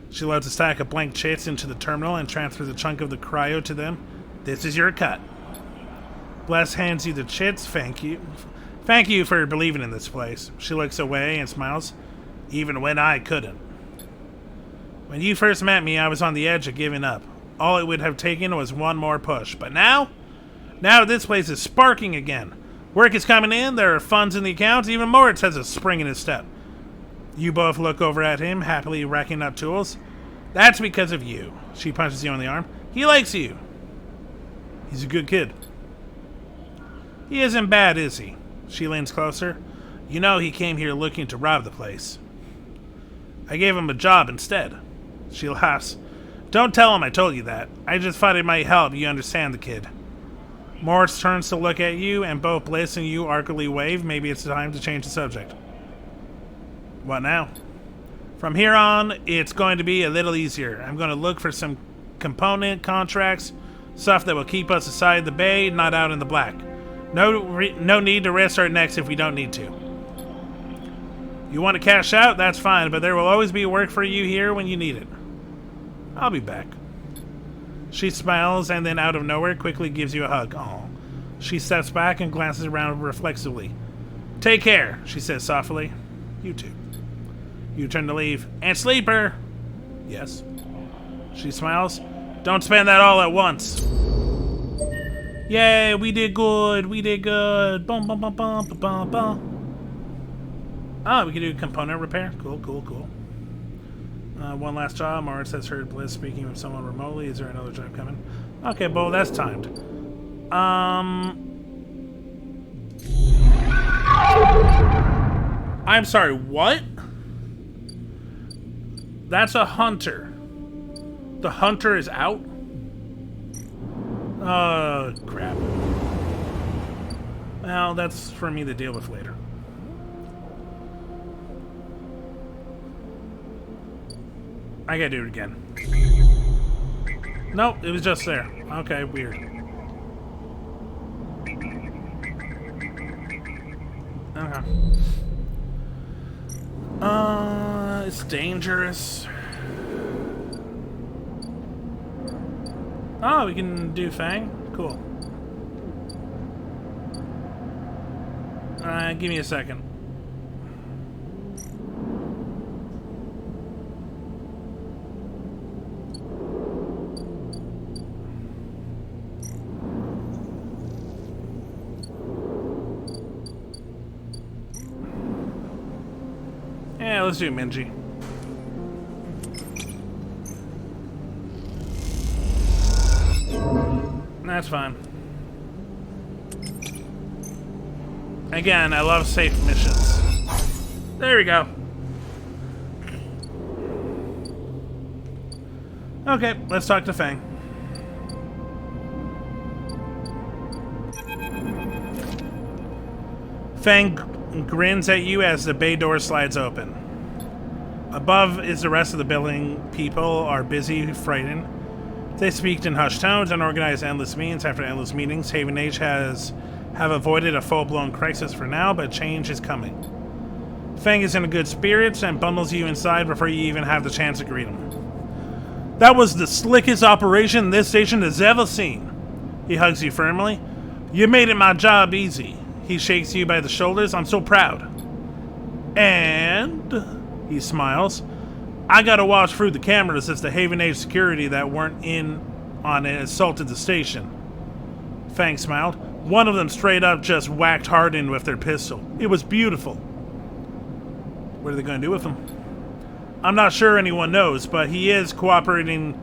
She loads a stack of blank chits into the terminal and transfers a chunk of the cryo to them. This is your cut. Bless hands you the chits. Thank you. Thank you for believing in this place. She looks away and smiles. Even when I couldn't. When you first met me, I was on the edge of giving up. All it would have taken was one more push. But now this place is sparking again. Work is coming in, there are funds in the accounts, even Moritz has a spring in his step. You both look over at him, happily racking up tools. That's because of you. She punches you on the arm. He likes you. He's a good kid. He isn't bad, is he? She leans closer. You know he came here looking to rob the place. I gave him a job instead. She laughs. Don't tell him I told you that. I just thought it might help you understand the kid. Moritz turns to look at you, and both Bliss and you arcly wave. Maybe it's time to change the subject. What now? From here on, it's going to be a little easier. I'm going to look for some component contracts, stuff that will keep us inside the bay, not out in the black. No need to risk our necks if we don't need to. You want to cash out? That's fine, but there will always be work for you here when you need it. I'll be back. She smiles and then out of nowhere quickly gives you a hug. Aw. She steps back and glances around reflexively. Take care, she says softly. You too. You turn to leave. And Sleeper! Yes. She smiles. Don't spend that all at once. Yay, we did good. We did good. Bum, bum, bum, bum, bum, bum. Oh, we can do component repair. Cool, cool, cool. One last job. Moritz has heard Bliss speaking with someone remotely. Is there another job coming? Okay, Bo, that's timed. I'm sorry, what? That's a hunter. The hunter is out? Oh, crap. Well, that's for me to deal with later. I gotta do it again. Nope, it was just there. Okay, weird. Okay. It's dangerous. Oh, we can do Fang? Cool. Give me a second. Yeah, let's do Minji. That's fine. Again, I love safe missions. There we go. Okay, let's talk to Fang. Fang grins at you as the bay door slides open. Above is the rest of the building. People are busy, frightened. They speak in hushed tones and organize endless meetings after endless meetings. Haven Age have avoided a full-blown crisis for now, but change is coming. Fang is in a good spirits and bundles you inside before you even have the chance to greet him. That was the slickest operation this station has ever seen. He hugs you firmly. You made it my job easy. He shakes you by the shoulders. I'm so proud. And he smiles. I gotta watch through the cameras as the Haven Age security that weren't in on it assaulted the station. Fang smiled. One of them straight up just whacked Hardin with their pistol. It was beautiful. What are they gonna do with him? I'm not sure anyone knows, but he is cooperating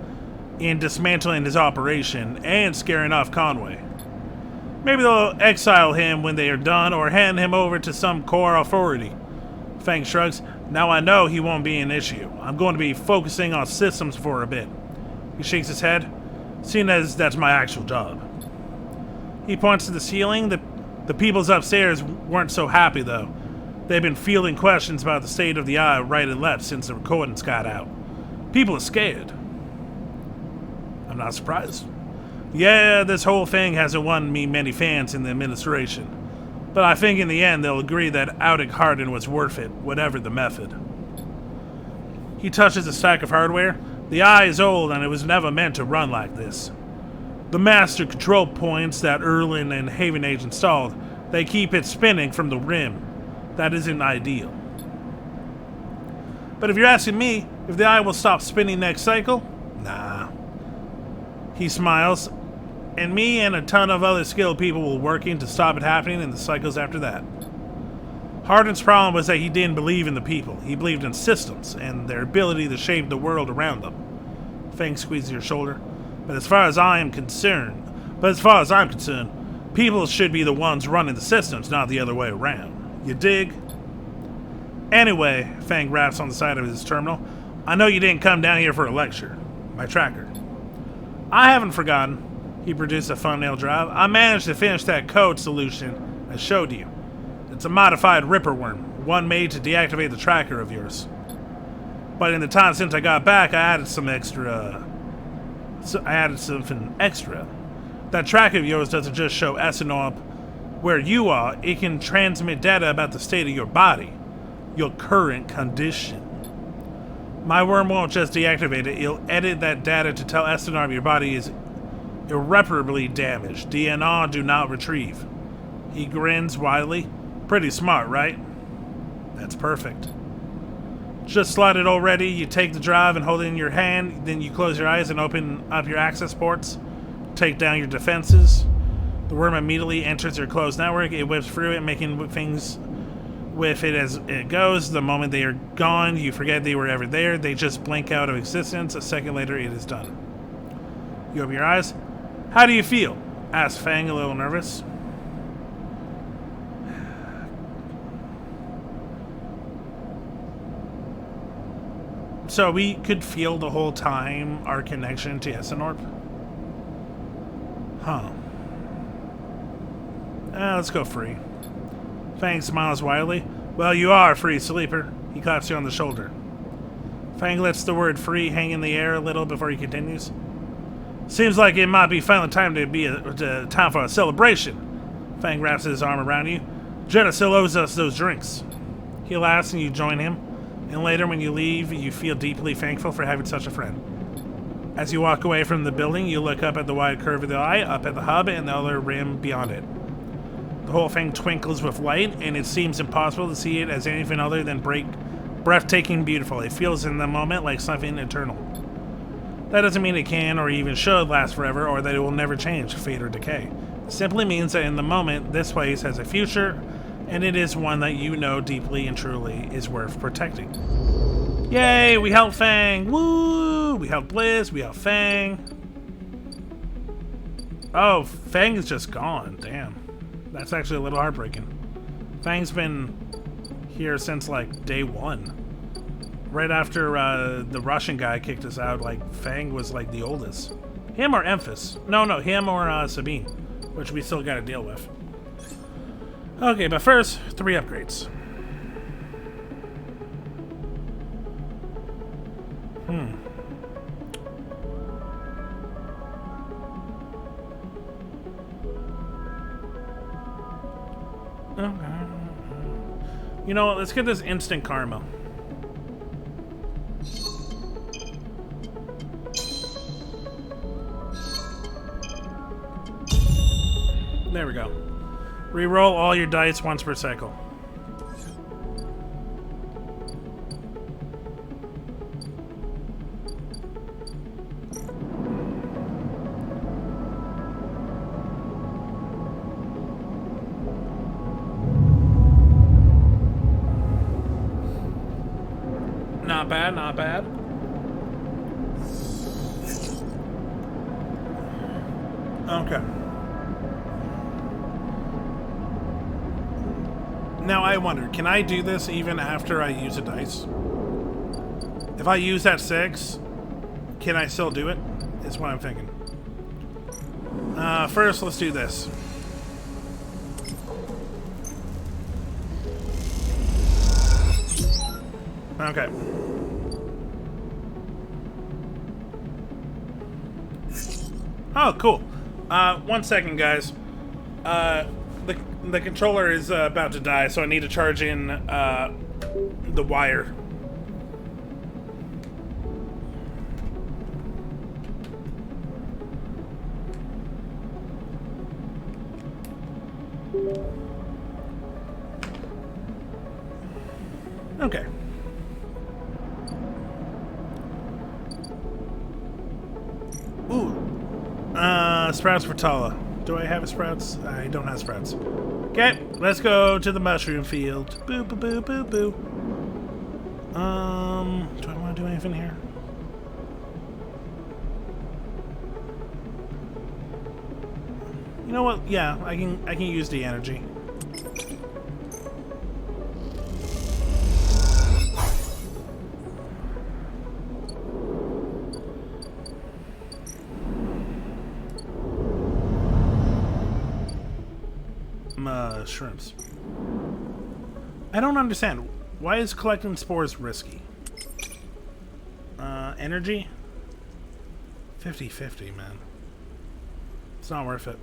in dismantling his operation and scaring off Conway. Maybe they'll exile him when they are done or hand him over to some core authority. Fang shrugs. Now I know he won't be an issue. I'm going to be focusing on systems for a bit. He shakes his head, seeing as that's my actual job. He points to the ceiling. The peoples upstairs weren't so happy, though. They've been fielding questions about the state of the eye right and left since the recordings got out. People are scared. I'm not surprised. Yeah, this whole thing hasn't won me many fans in the administration. But I think in the end they'll agree that outing Hardin was worth it, whatever the method. He touches a stack of hardware. The eye is old and it was never meant to run like this. The master control points that Erlin and Haven Age installed, they keep it spinning from the rim. That isn't ideal. But if you're asking me if the eye will stop spinning next cycle, nah. He smiles. And me and a ton of other skilled people were working to stop it happening in the cycles after that. Hardin's problem was that he didn't believe in the people. He believed in systems and their ability to shape the world around them. Fang squeezes your shoulder. But as far as I'm concerned, people should be the ones running the systems, not the other way around. You dig? Anyway, Fang raps on the side of his terminal. I know you didn't come down here for a lecture. My tracker. I haven't forgotten. He produced a thumbnail drive. I managed to finish that code solution I showed you. It's a modified Ripper worm, one made to deactivate the tracker of yours. But in the time since I got back, I added something extra. That tracker of yours doesn't just show SNOP where you are, it can transmit data about the state of your body, your current condition. My worm won't just deactivate it, it'll edit that data to tell SNOP your body is irreparably damaged. DNR do not retrieve. He grins widely. Pretty smart, right? That's perfect. Just slotted already. You take the drive and hold it in your hand. Then you close your eyes and open up your access ports. Take down your defenses. The worm immediately enters your closed network. It whips through it, making things with it as it goes. The moment they are gone, you forget they were ever there. They just blink out of existence. A second later, it is done. You open your eyes. How do you feel? Asked Fang, a little nervous. So we could feel the whole time our connection to Essenorp? Huh. Let's go free. Fang smiles widely. Well, you are a free sleeper. He claps you on the shoulder. Fang lets the word free hang in the air a little before he continues. Seems like it might be finally time to be time for a celebration. Fang wraps his arm around you. Jenna still owes us those drinks. He laughs and you join him. And later when you leave, you feel deeply thankful for having such a friend. As you walk away from the building, you look up at the wide curve of the eye, up at the hub, and the other rim beyond it. The whole thing twinkles with light, and it seems impossible to see it as anything other than breathtaking beautiful. It feels in the moment like something eternal. That doesn't mean it can or even should last forever, or that it will never change, fade, or decay. It simply means that in the moment, this place has a future, and it is one that you know deeply and truly is worth protecting. Yay, we helped Fang! Woo! We helped Blizz, we helped Fang. Oh, Fang is just gone, damn. That's actually a little heartbreaking. Fang's been here since like day one. Right after the Russian guy kicked us out, like Fang was like the oldest. Him or Emphas? No, him or Sabine, which we still gotta deal with. Okay, but first, 3 upgrades. You know what? Let's get this instant karma. There we go. Reroll all your dice once per cycle. Not bad, not bad. Okay. Now I wonder, can I do this even after I use a dice? If I use that 6, can I still do it? Is what I'm thinking. First, let's do this. Okay. Oh, cool. 1 second, guys. The controller is about to die, so I need to charge in the wire. Okay. Ooh. Sprouts for Tala. Do I have a Sprouts? I don't have Sprouts. Okay, let's go to the mushroom field. Boo, boo, boo, boo, boo. Do I want to do anything here? You know what? Yeah, I can use the energy. Shrimps. I don't understand. Why is collecting spores risky? Energy? 50-50, man. It's not worth it.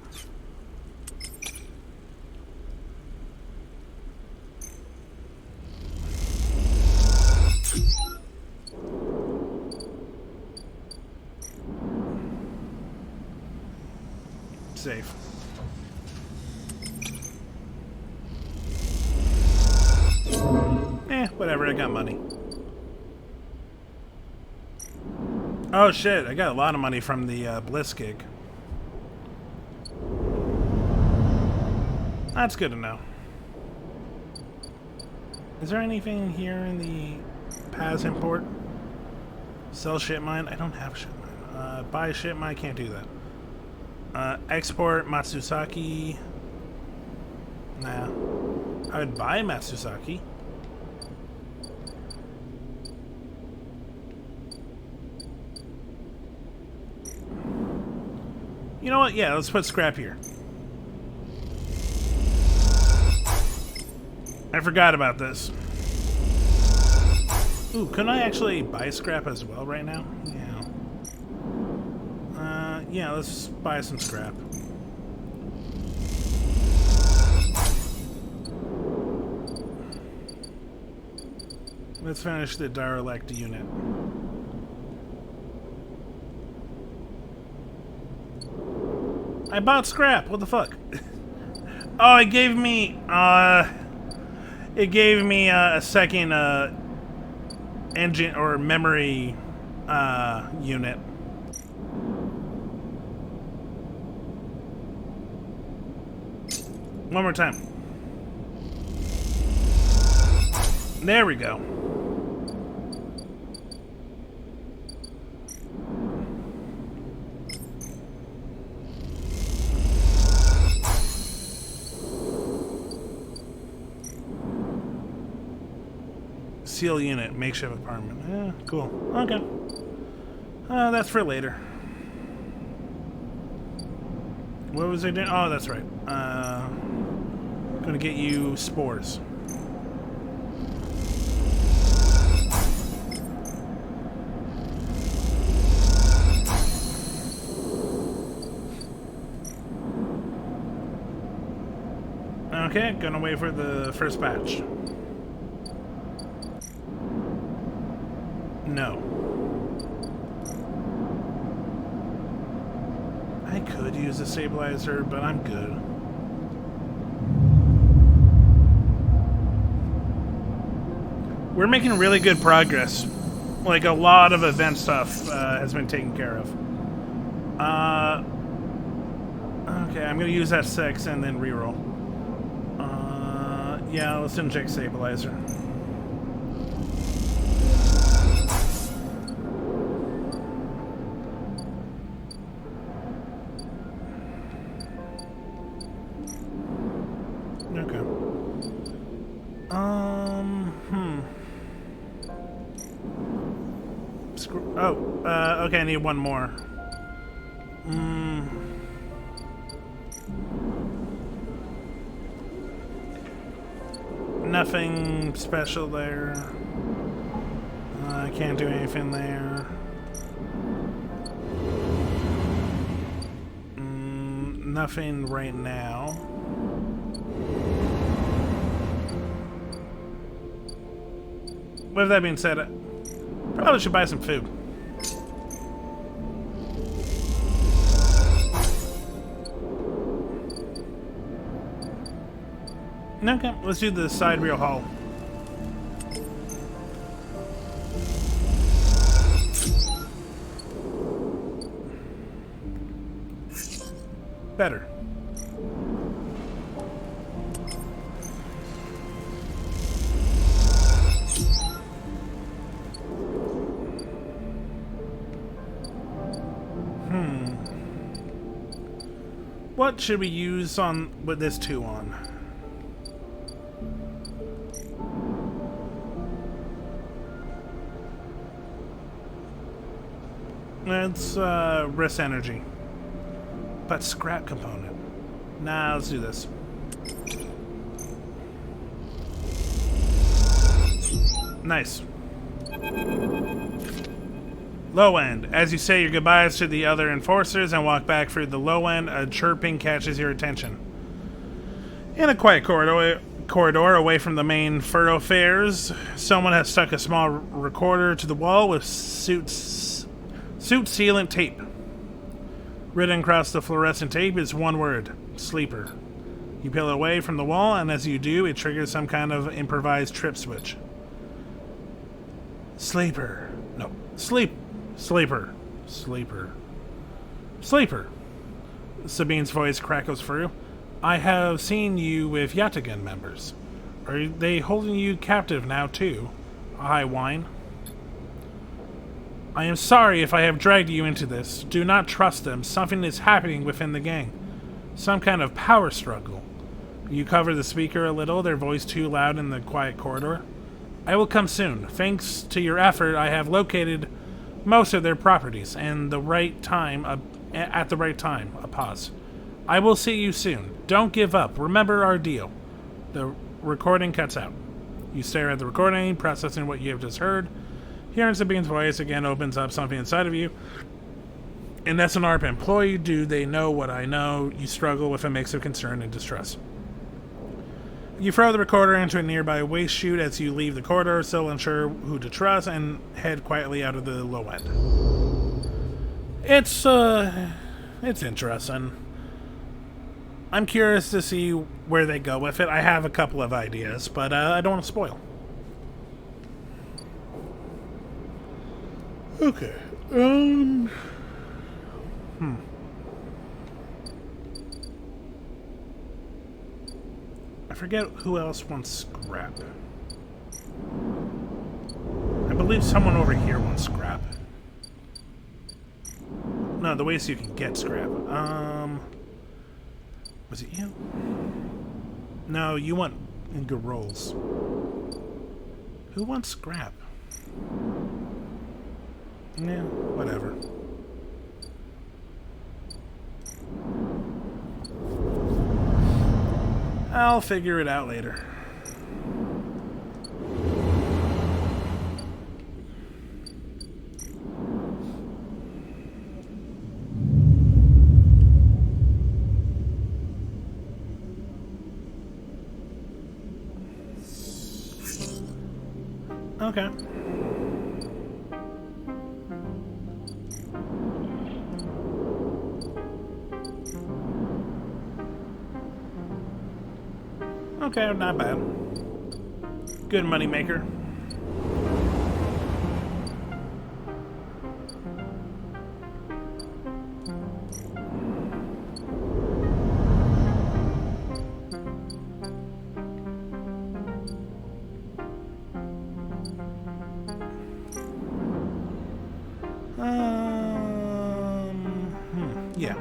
Safe. Whatever, I got money. Oh shit, I got a lot of money from the Bliss gig. That's good to know. Is there anything here in the Paz import? Sell shit mine? I don't have shit mine. Buy shit mine? Can't do that. Export Matsusaki. Nah. I would buy Matsusaki. You know what? Yeah, let's put scrap here. I forgot about this. Ooh, couldn't I actually buy scrap as well right now? Yeah. Yeah, let's buy some scrap. Let's finish the derelict unit. I bought scrap. What the fuck? Oh, it gave me a second engine or memory unit. One more time. There we go. Seal unit, makeshift apartment. Yeah, cool. Okay. That's for later. What was I doing? Oh, that's right. Gonna get you spores. Okay, gonna wait for the first batch. No. I could use a stabilizer, but I'm good. We're making really good progress. Like, a lot of event stuff has been taken care of. Okay, I'm gonna use that 6 and then reroll. Yeah, let's inject stabilizer. Okay. Okay, I need one more. Nothing special there. I can't do anything there. Nothing right now. With that being said, I probably should buy some food. Okay, let's do the sidereal haul. Better. What should we use on with this 2 on? It's wrist energy. But scrap component. Nah, let's do this. Nice. Low end. As you say your goodbyes to the other enforcers and walk back through the low end, a chirping catches your attention. In a quiet corridor away from the main thoroughfares, someone has stuck a small recorder to the wall with suit sealant tape. Written across the fluorescent tape is one word: sleeper. You peel away from the wall, and as you do, it triggers some kind of improvised trip switch. Sleeper. No. Sleeper. Sabine's voice crackles through. I have seen you with Yatagan members. Are they holding you captive now, too? I whine. I am sorry if I have dragged you into this. Do not trust them. Something is happening within the gang. Some kind of power struggle. You cover the speaker a little, their voice too loud in the quiet corridor. I will come soon. Thanks to your effort, I have located most of their properties, and at the right time. A pause. I will see you soon. Don't give up. Remember our deal. The recording cuts out. You stare at the recording, processing what you have just heard. Hearing Sabine's voice again opens up something inside of you. An SNRP employee, do they know what I know? You struggle with a mix of concern and distrust. You throw the recorder into a nearby waste chute as you leave the corridor, still unsure who to trust, and head quietly out of the low end. It's interesting. I'm curious to see where they go with it. I have a couple of ideas, but I don't want to spoil. Okay. I forget who else wants scrap. I believe someone over here wants scrap. No, the ways you can get scrap. Was it you? No, you want good rolls. Who wants scrap? Yeah, whatever. I'll figure it out later. Okay. Okay, not bad. Good money maker. Yeah.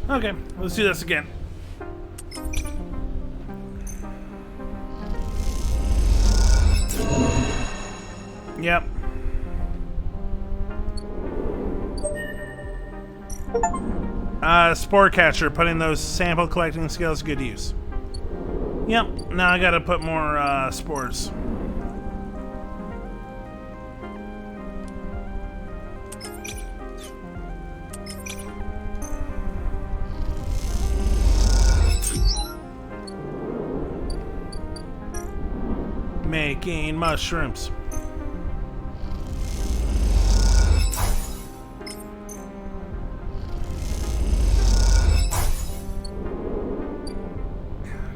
Okay, let's do this again. Yep. Spore catcher, putting those sample collecting skills to good use. Yep, now I gotta put more spores. Making mushrooms.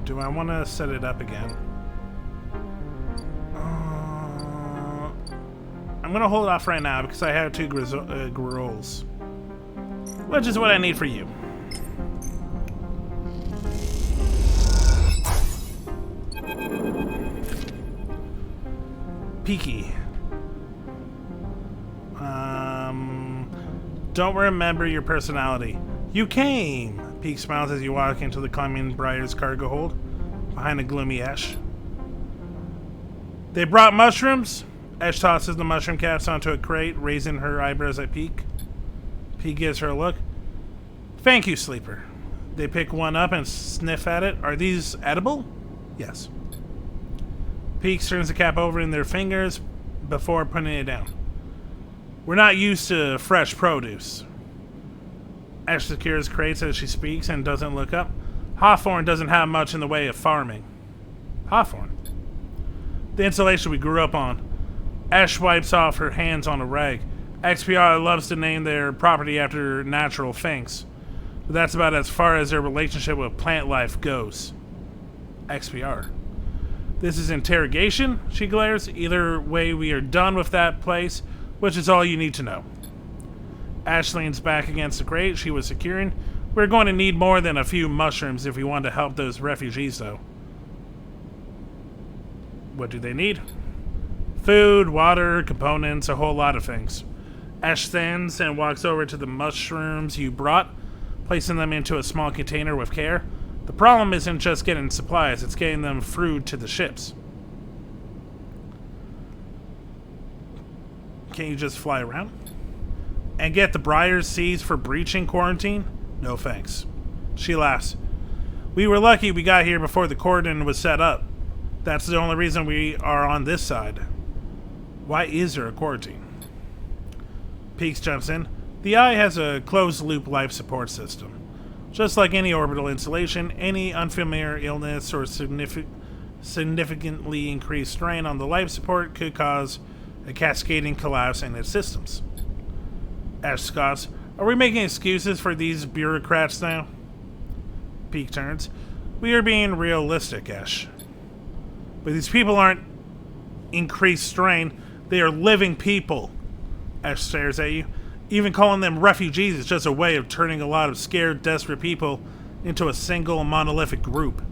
Do I want to set it up again? I'm going to hold off right now because I have 2 Grolls. Which is what I need for you. Peaky. Don't remember your personality. You came! Peak smiles as you walk into the Climbing Briar's cargo hold, behind a gloomy Esh. They brought mushrooms? Esh tosses the mushroom caps onto a crate, raising her eyebrows at Peak. Peak gives her a look. Thank you, Sleeper. They pick one up and sniff at it. Are these edible? Yes. Peak turns the cap over in their fingers before putting it down. We're not used to fresh produce. Ash secures crates as she speaks and doesn't look up. Hawthorne doesn't have much in the way of farming. Hawthorne? The installation we grew up on. Ash wipes off her hands on a rag. XPR loves to name their property after natural things. But that's about as far as their relationship with plant life goes. XPR. This is interrogation, she glares. Either way, we are done with that place, which is all you need to know. Ash leans back against the crate she was securing. We're going to need more than a few mushrooms if we want to help those refugees, though. What do they need? Food, water, components, a whole lot of things. Ash stands and walks over to the mushrooms you brought, placing them into a small container with care. The problem isn't just getting supplies, it's getting them through to the ships. Can't you just fly around? And get the Briar's seeds for breaching quarantine? No thanks. She laughs. We were lucky we got here before the cordon was set up. That's the only reason we are on this side. Why is there a quarantine? Peaks jumps in. The Eye has a closed-loop life support system. Just like any orbital installation, any unfamiliar illness or significantly increased strain on the life support could cause a cascading collapse in its systems. Ash scoffs. Are we making excuses for these bureaucrats now? Peak turns. We are being realistic, Ash. But these people aren't increased strain. They are living people. Ash stares at you. Even calling them refugees is just a way of turning a lot of scared, desperate people into a single monolithic group.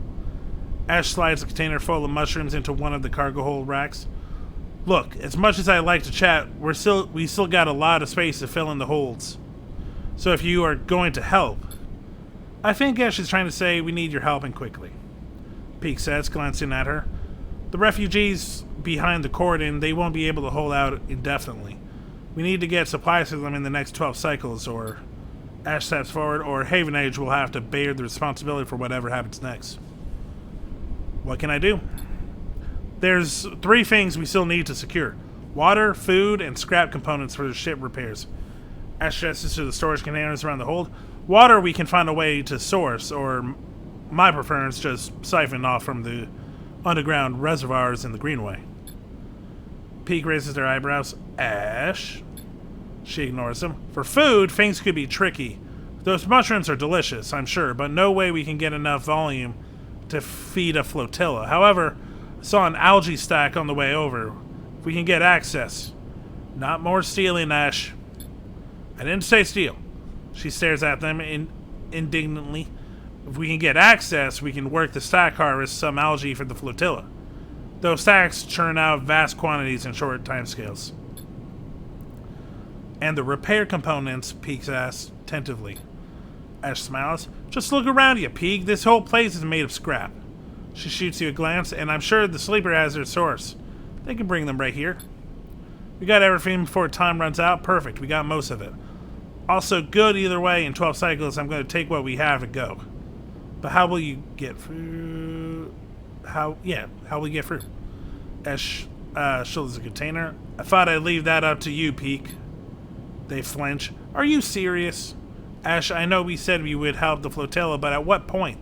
Ash slides a container full of mushrooms into one of the cargo hold racks. Look, as much as I like to chat, we still got a lot of space to fill in the holds. So if you are going to help, I think Ash is trying to say we need your help and quickly. Peak says, glancing at her. The refugees behind the cordon, they won't be able to hold out indefinitely. We need to get supplies to them in the next 12 cycles, or Ash steps forward, or Haven Age will have to bear the responsibility for whatever happens next. What can I do? There's 3 things we still need to secure. Water, food, and scrap components for the ship repairs. Ash gestures to the storage containers around the hold. Water we can find a way to source, or my preference, just siphon off from the underground reservoirs in the Greenway. Peak raises their eyebrows. Ash. She ignores him. For food, things could be tricky. Those mushrooms are delicious, I'm sure, but no way we can get enough volume to feed a flotilla. However, I saw an algae stack on the way over. If we can get access. Not more stealing, Ash. I didn't say steal. She stares at them indignantly. If we can get access, we can work the stack harvest some algae for the flotilla. Those stacks churn out vast quantities in short timescales. And the repair components, Peak asks tentatively. Ash smiles. Just look around you, Peak. This whole place is made of scrap. She shoots you a glance, and I'm sure the sleeper has their source. They can bring them right here. We got everything before time runs out. Perfect. We got most of it. Also good either way. In 12 cycles, I'm going to take what we have and go. But how will you get through? How will you get through? Ash shoulders the container. I thought I'd leave that up to you, Peak. They flinch. Are you serious? Ash, I know we said we would help the flotilla, but at what point?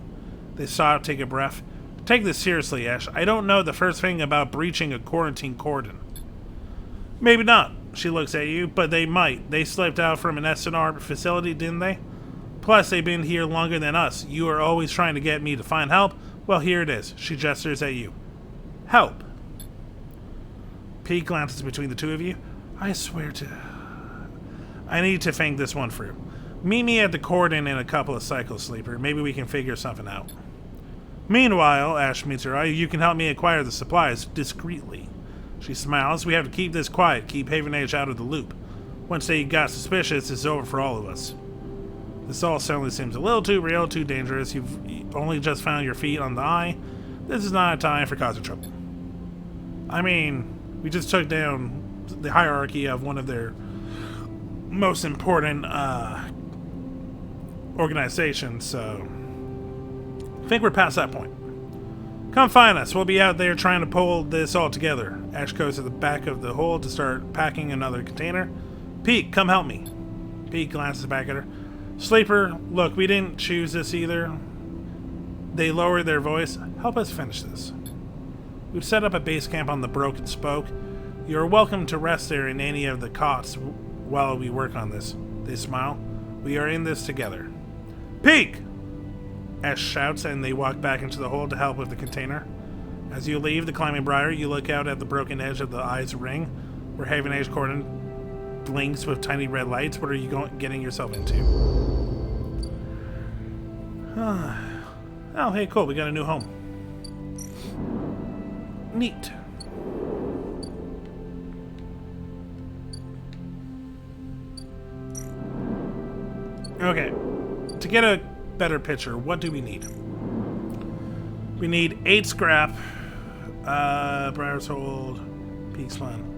They stop, take a breath. Take this seriously, Ash. I don't know the first thing about breaching a quarantine cordon. Maybe not, she looks at you, but they might. They slipped out from an SNR facility, didn't they? Plus, they've been here longer than us. You are always trying to get me to find help. Well, here it is. She gestures at you. Help. Pete glances between the two of you. I swear to... I need to think this one through. Meet me at the cordon in a couple of cycles, Sleeper. Maybe we can figure something out. Meanwhile, Ash meets her eye, you can help me acquire the supplies discreetly. She smiles. We have to keep this quiet, keep Haven Age out of the loop. Once they got suspicious, it's over for all of us. This all certainly seems a little too real, too dangerous. You've only just found your feet on the eye. This is not a time for causing trouble. I mean, we just took down the hierarchy of one of their most important organizations, so I think we're past that point. Come find us. We'll be out there trying to pull this all together. Ash goes to the back of the hold to start packing another container. Pete, come help me. Pete glances back at her. Sleeper, look, we didn't choose this either. They lower their voice. Help us finish this. We've set up a base camp on the Broken Spoke. You're welcome to rest there in any of the cots while we work on this. They smile. We are in this together. Peek! Ash shouts, and they walk back into the hold to help with the container. As you leave the climbing briar, you look out at the broken edge of the eye's ring, where Haven Age cordon blinks with tiny red lights. What are you getting yourself into? Oh, hey, cool. We got a new home. Neat. Okay. To get a better picture, what do we need? We need 8 scrap, Briar's Hold, Peak's Fun.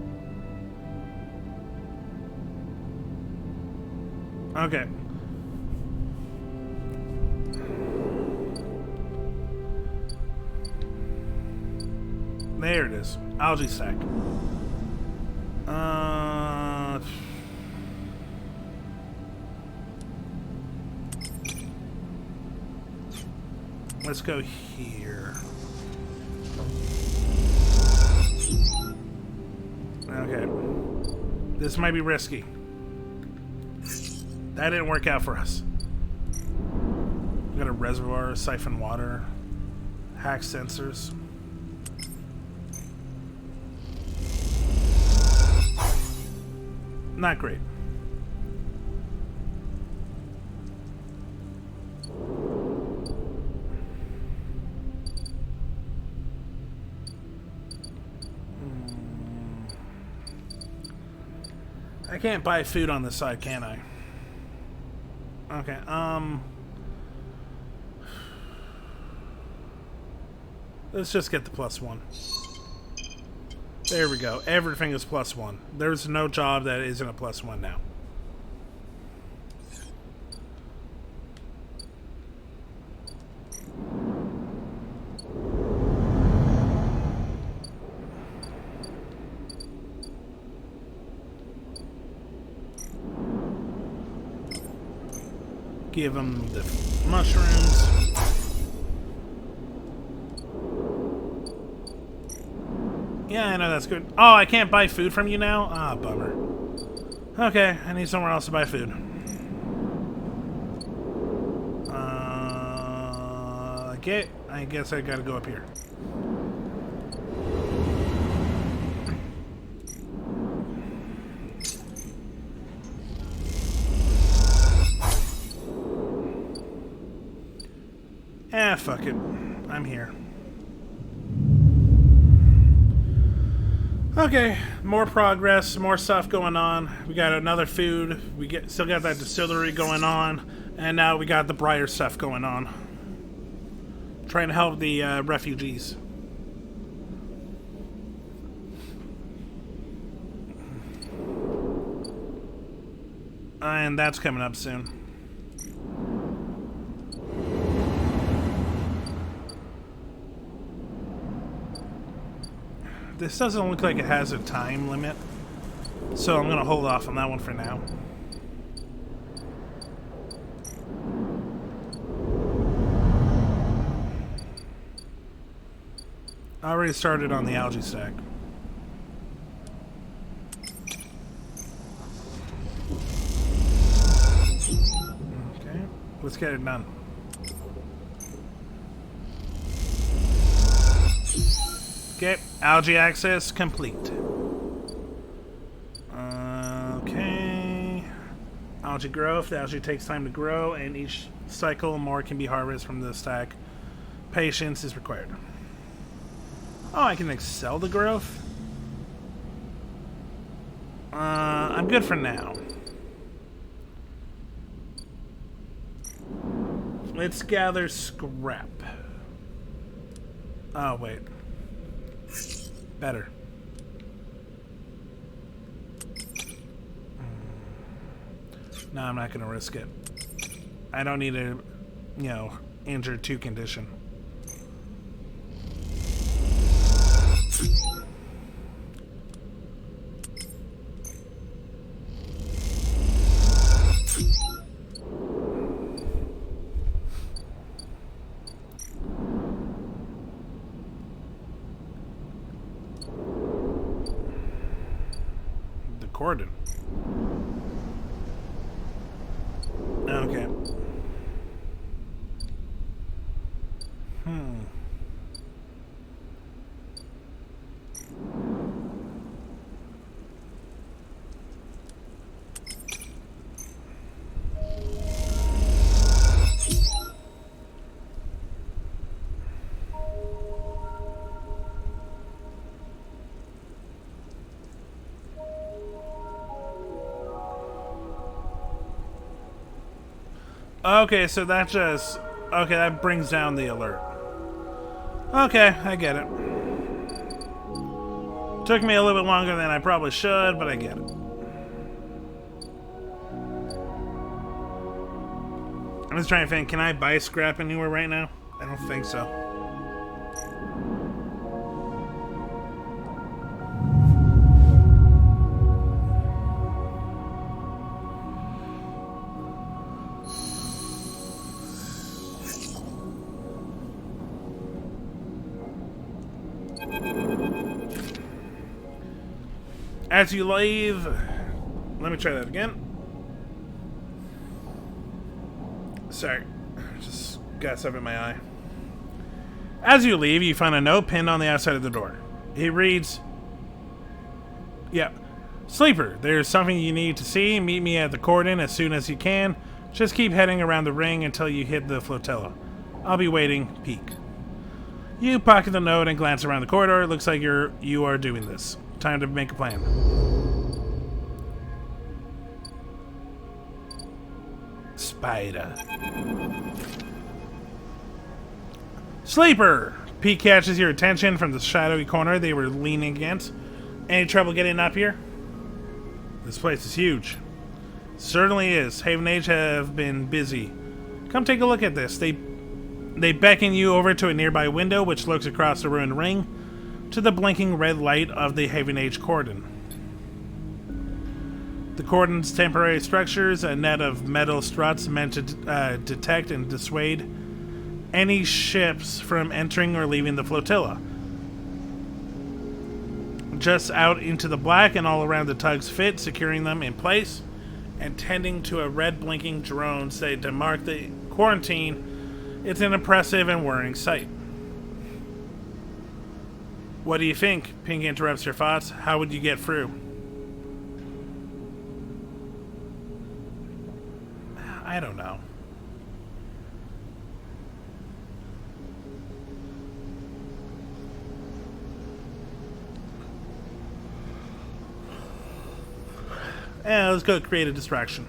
Okay. There it is. Algae stack. Let's go here. Okay. This might be risky. That didn't work out for us. We got a reservoir, siphon water, hack sensors. Not great. I can't buy food on this side, can I? Okay, let's just get the +1. There we go. Everything is +1. There's no job that isn't a +1 now. Give them the mushrooms. Yeah, I know that's good. Oh, I can't buy food from you now? Ah, bummer. Okay, I need somewhere else to buy food. Okay, I guess I gotta go up here. Ah, fuck it. I'm here. Okay, more progress, more stuff going on. We got another food. Still got that distillery going on, and now we got the Briar stuff going on. Trying to help the refugees. And that's coming up soon. This doesn't look like it has a time limit, so I'm going to hold off on that one for now. I already started on the algae stack. Okay, let's get it done. Okay, algae access complete. Okay. Algae growth. The algae takes time to grow, and each cycle more can be harvested from the stack. Patience is required. Oh, I can excel the growth? I'm good for now. Let's gather scrap. Oh, wait. Better. No, I'm not going to risk it. I don't need a, injured 2 condition. Cordon. Okay. Okay, so that just... Okay, that brings down the alert. Okay, I get it. Took me a little bit longer than I probably should, but I get it. I'm just trying to think, can I buy scrap anywhere right now? I don't think so. As you leave, let me try that again. Sorry, just got stuff in my eye. As you leave, you find a note pinned on the outside of the door. It reads, Sleeper, there's something you need to see. Meet me at the cordon as soon as you can. Just keep heading around the ring until you hit the flotilla. I'll be waiting. Peek. You pocket the note and glance around the corridor. It looks like you are doing this. Time to make a plan. Spider. Sleeper! Pete catches your attention from the shadowy corner they were leaning against. Any trouble getting up here? This place is huge. Certainly is. Haven Age have been busy. Come take a look at this. They beckon you over to a nearby window which looks across the ruined ring to the blinking red light of the Haven Age cordon. The cordon's temporary structures, a net of metal struts meant to detect and dissuade any ships from entering or leaving the flotilla. just out into the black and all around the tug's fit, securing them in place and tending to a red blinking drone say to mark the quarantine. It's an impressive and worrying sight. What do you think? Pink interrupts your thoughts. How would you get through? I don't know. Let's go create a distraction.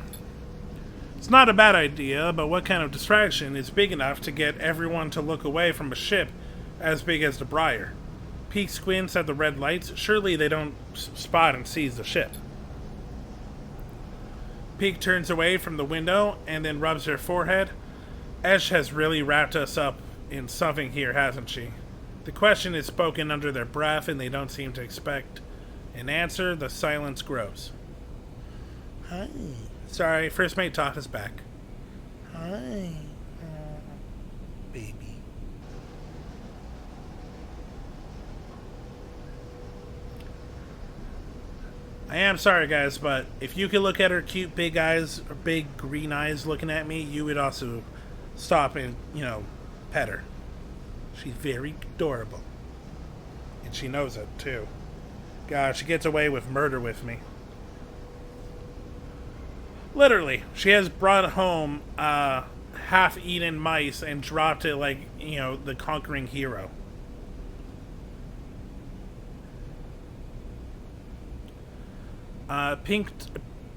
It's not a bad idea, but what kind of distraction is big enough to get everyone to look away from a ship as big as the Briar? Peek squints at the red lights. Surely they don't spot and seize the ship. Peek turns away from the window and then rubs her forehead. Esh has really wrapped us up in something here, hasn't she? The question is spoken under their breath and they don't seem to expect an answer. The silence grows. Hi. Sorry, first mate Toph is back. Hi. Baby. I am sorry, guys, but if you could look at her cute big eyes, or big green eyes looking at me, you would also stop and, pet her. She's very adorable. And she knows it, too. God, she gets away with murder with me. Literally, she has brought home half-eaten mice and dropped it like, the conquering hero. Pink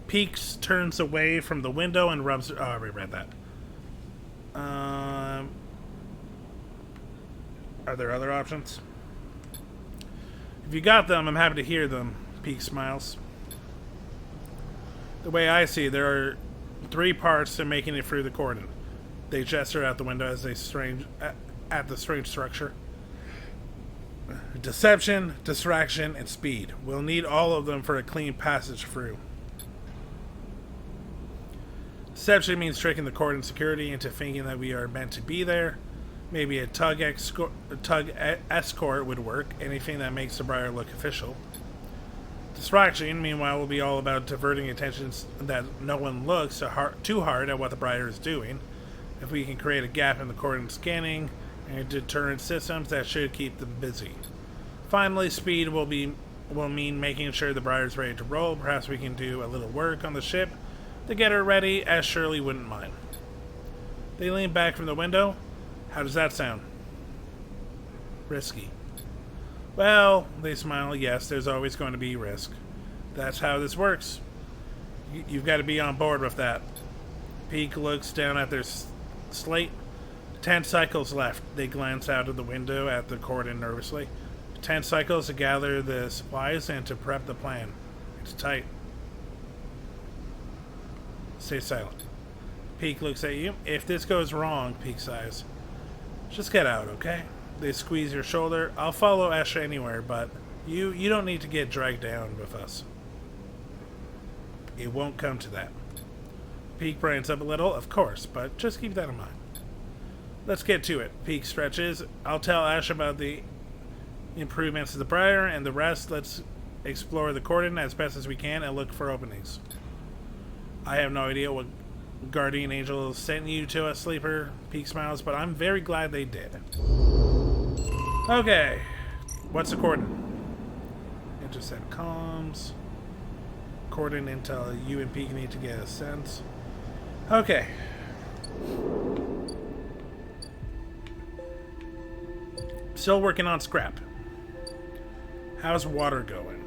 Peeks turns away from the window and rubs... Oh, I already read that. Are there other options? If you got them, I'm happy to hear them. Peek smiles. The way I see, there are 3 parts to making it through the cordon. They gesture out the window as they at the strange structure. Deception, distraction, and speed. We'll need all of them for a clean passage through. Deception means tricking the cordon security into thinking that we are meant to be there. Maybe a tug escort would work. Anything that makes the Briar look official. Distraction, meanwhile, will be all about diverting attention that no one looks too hard at what the Briar is doing. If we can create a gap in the cordon scanning and deterrent systems, that should keep them busy. Finally, speed will mean making sure the Briar is ready to roll. Perhaps we can do a little work on the ship to get her ready, as Shirley wouldn't mind. They lean back from the window. How does that sound? Risky. Well, they smile. Yes, there's always going to be risk. That's how this works. You've got to be on board with that. Peek looks down at their slate. 10 cycles left. They glance out of the window at the cordon nervously. 10 cycles to gather the supplies and to prep the plan. It's tight. Stay silent. Peek looks at you. If this goes wrong, Peek sighs. Just get out, okay? They squeeze your shoulder. I'll follow Asha anywhere, but you don't need to get dragged down with us. It won't come to that. Peek brightens up a little, of course, but just keep that in mind. Let's get to it. Peek stretches. I'll tell Ash about the improvements to the Briar, and the rest, let's explore the cordon as best as we can and look for openings. I have no idea what guardian angel sent you to us, Sleeper. Peek smiles, but I'm very glad they did. Okay. What's the cordon? Intercept comms. Cordon intel. You and Peek need to get a sense. Okay. Still working on scrap. How's water going?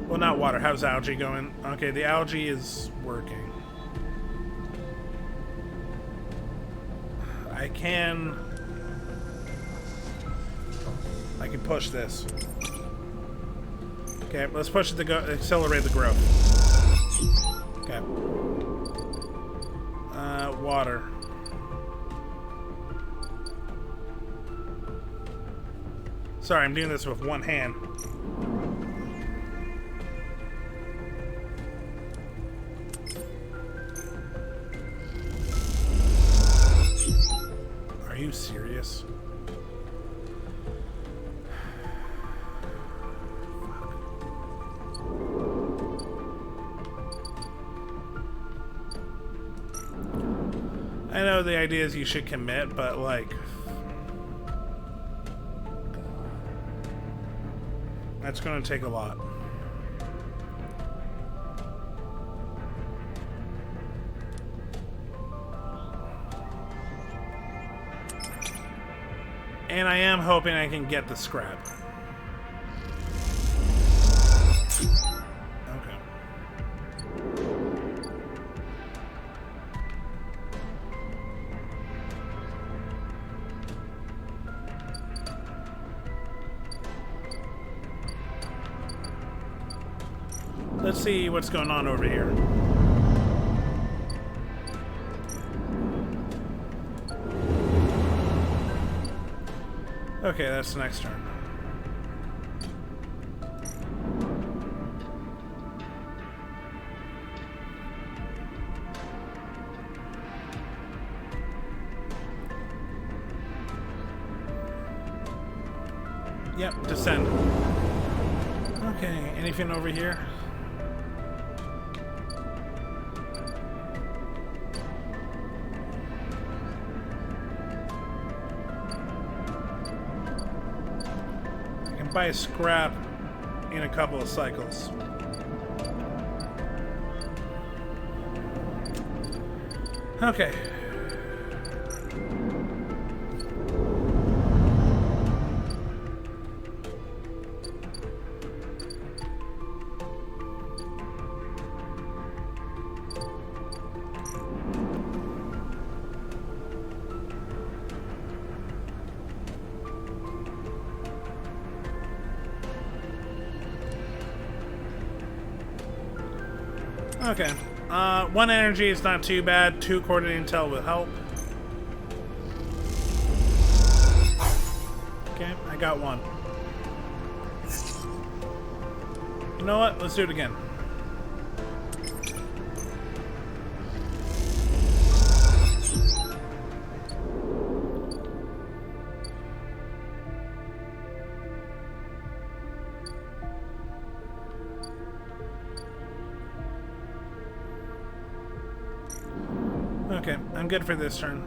Well, not water. How's algae going? Okay, the algae is working. I can push this. Okay, let's push it to accelerate the growth. Okay. Water. Sorry, I'm doing this with one hand. Are you serious? I know the idea is you should commit, but like... That's gonna take a lot. And I am hoping I can get the scrap. Okay. Let's see what's going on over here. Okay, that's the next turn. Yep, descend. Okay, anything over here? Buy a scrap in a couple of cycles. Okay. Okay. One energy is not too bad. 2 coordinating intel will help. Okay, I got 1. You know what? Let's do it again. Okay, I'm good for this turn.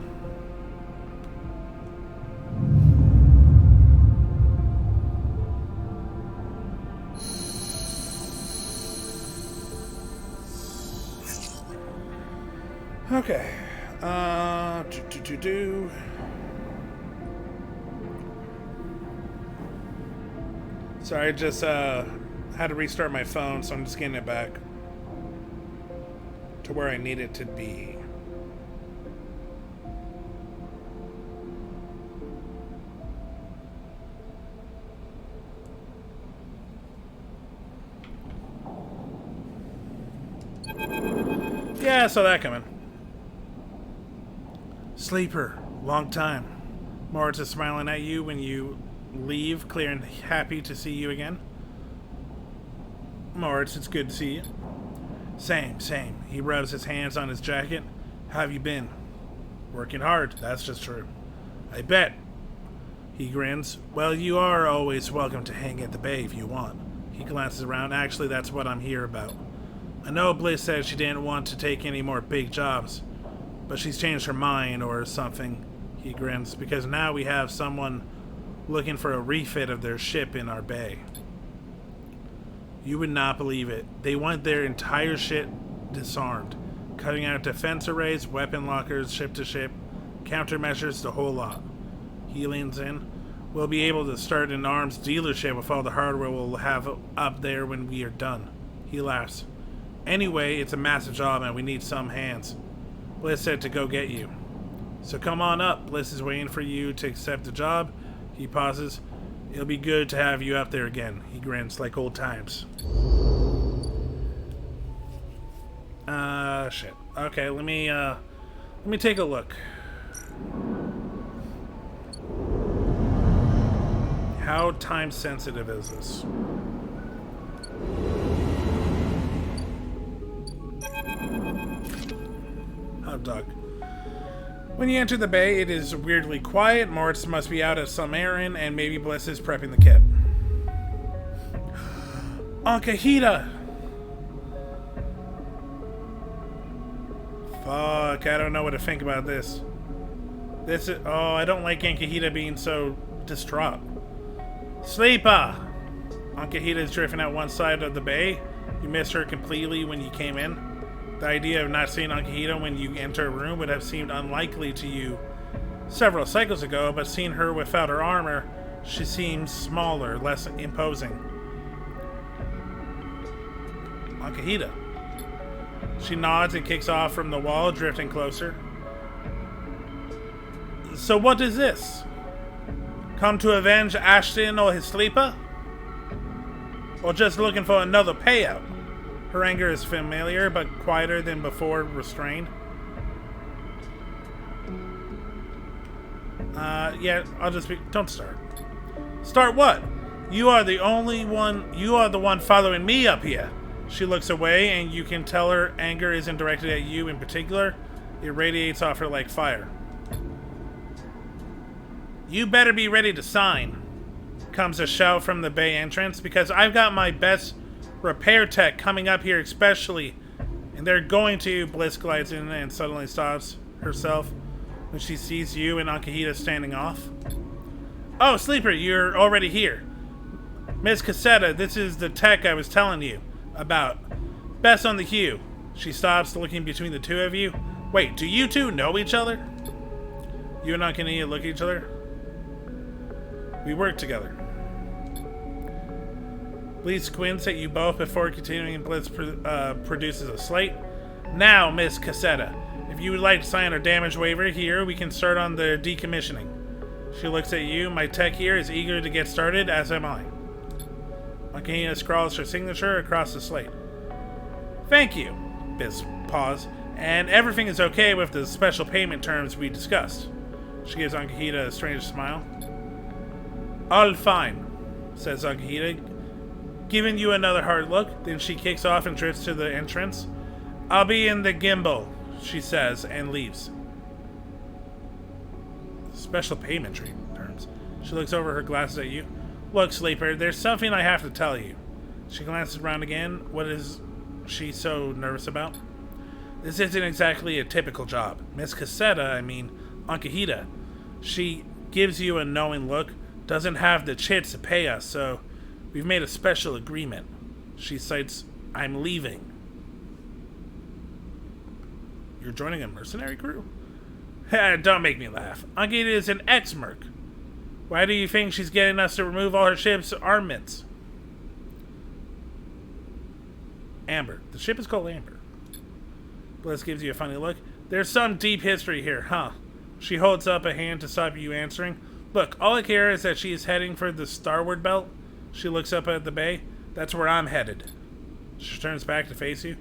Okay. Sorry, I just had to restart my phone, so I'm just getting it back to where I need it to be. Yeah, I saw that coming. Sleeper, long time. Moritz is smiling at you when you leave, clear and happy to see you again. Moritz, it's good to see you. Same. He rubs his hands on his jacket. How have you been? Working hard, that's just true. I bet. He grins. Well, you are always welcome to hang at the bay if you want. He glances around. Actually, that's what I'm here about. I know Bliss said she didn't want to take any more big jobs, but she's changed her mind or something. He grins, because now we have someone looking for a refit of their ship in our bay. You would not believe it. They want their entire ship disarmed, cutting out defense arrays, weapon lockers, ship to ship, countermeasures, the whole lot. He leans in. We'll be able to start an arms dealership with all the hardware we'll have up there when we are done. He laughs. Anyway, it's a massive job and we need some hands. Bliss said to go get you. So come on up. Bliss is waiting for you to accept the job. He pauses. It'll be good to have you up there again. He grins like old times. Shit. Okay, let me take a look. How time sensitive is this? Hot dog. When you enter the bay, it is weirdly quiet. Moritz must be out at some errand, and maybe Bliss is prepping the kit. Ankahita! Fuck, I don't know what to think about this. This is... Oh, I don't like Ankahita being so distraught. Sleeper! Ankahita is drifting out one side of the bay. You missed her completely when you came in. The idea of not seeing Ankahita when you enter a room would have seemed unlikely to you several cycles ago, but seeing her without her armor, she seems smaller, less imposing. Ankahita. She nods and kicks off from the wall, drifting closer. So what is this? Come to avenge Ashton or his sleeper? Or just looking for another payout? Her anger is familiar, but quieter than before, restrained. Yeah, I'll just be... Don't start. Start what? You are the only one... You are the one following me up here. She looks away, and you can tell her anger isn't directed at you in particular. It radiates off her like fire. You better be ready to sign, comes a shout from the bay entrance, because I've got my best repair tech coming up here especially, and they're going to... Bliss glides in and suddenly stops herself when she sees you and Ankahita standing off. Oh, Sleeper, you're already here. Miss Cassetta, this is the tech I was telling you about. Best on the queue. She stops, looking between the two of you. Wait, do you two know each other? You and Ankahita look at each other. We work together. Bliss squints at you both before continuing, and Bliss produces a slate. Now, Miss Cassetta, if you would like to sign our damage waiver here, we can start on the decommissioning. She looks at you. My tech here is eager to get started, as am I. Ankahita scrawls her signature across the slate. Thank you. Bliss paused. And everything is okay with the special payment terms we discussed. She gives Ankahita a strange smile. All fine, says Ankahita, giving you another hard look. Then she kicks off and drifts to the entrance. I'll be in the gimbal, she says, and leaves. Special payment terms. She looks over her glasses at you. Look, Sleeper, there's something I have to tell you. She glances around again. What is she so nervous about? This isn't exactly a typical job. Miss Cassetta, Ankahita, she gives you a knowing look, doesn't have the chits to pay us, so we've made a special agreement. She cites, I'm leaving. You're joining a mercenary crew? Don't make me laugh. Ankahita is an ex-merc. Why do you think she's getting us to remove all her ship's armaments? Amber. The ship is called Amber. Bliss gives you a funny look. There's some deep history here, huh? She holds up a hand to stop you answering. Look, all I care is that she is heading for the starboard belt. She looks up at the bay. That's where I'm headed. She turns back to face you.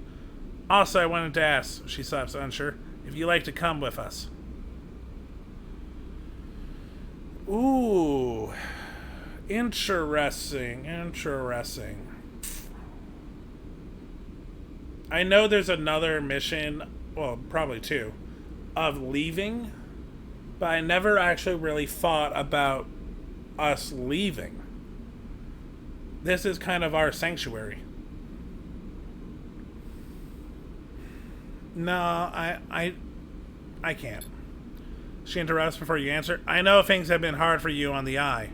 Also, I wanted to ask, she stops unsure, if you'd like to come with us. Ooh. Interesting. I know there's another mission, well, probably two, of leaving, but I never actually really thought about us leaving. This is kind of our sanctuary. No, I can't. She interrupts before you answer. I know things have been hard for you on the Eye,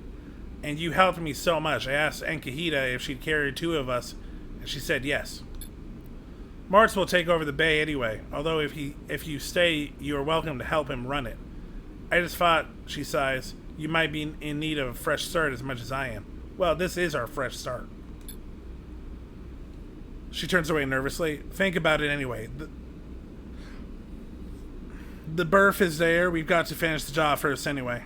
and you helped me so much. I asked Ankahita if she'd carry two of us, and she said yes. Martz will take over the bay anyway, although if you stay, you are welcome to help him run it. I just thought, she sighs, you might be in need of a fresh start as much as I am. Well, this is our fresh start. She turns away nervously. Think about it anyway. The berth is there. We've got to finish the job first anyway.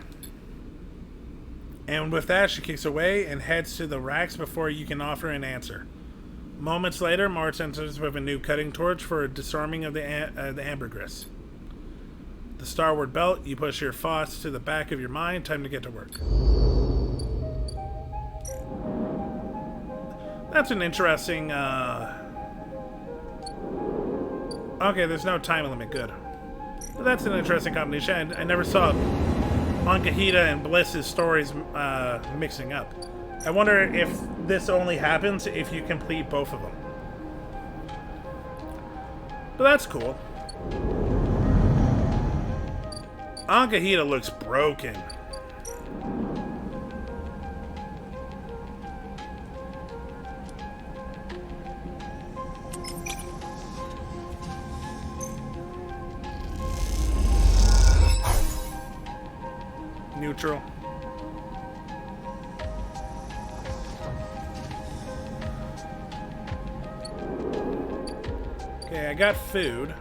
And with that, she kicks away and heads to the racks before you can offer an answer. Moments later, Martz enters with a new cutting torch for a disarming of the ambergris. The starboard belt, you push your thoughts to the back of your mind. Time to get to work. That's an interesting, Okay, there's no time limit. Good. But that's an interesting combination. I never saw Ankahita and Bliss's stories mixing up. I wonder if this only happens if you complete both of them. But that's cool. Ankahita looks broken. Neutral. Okay, I got food.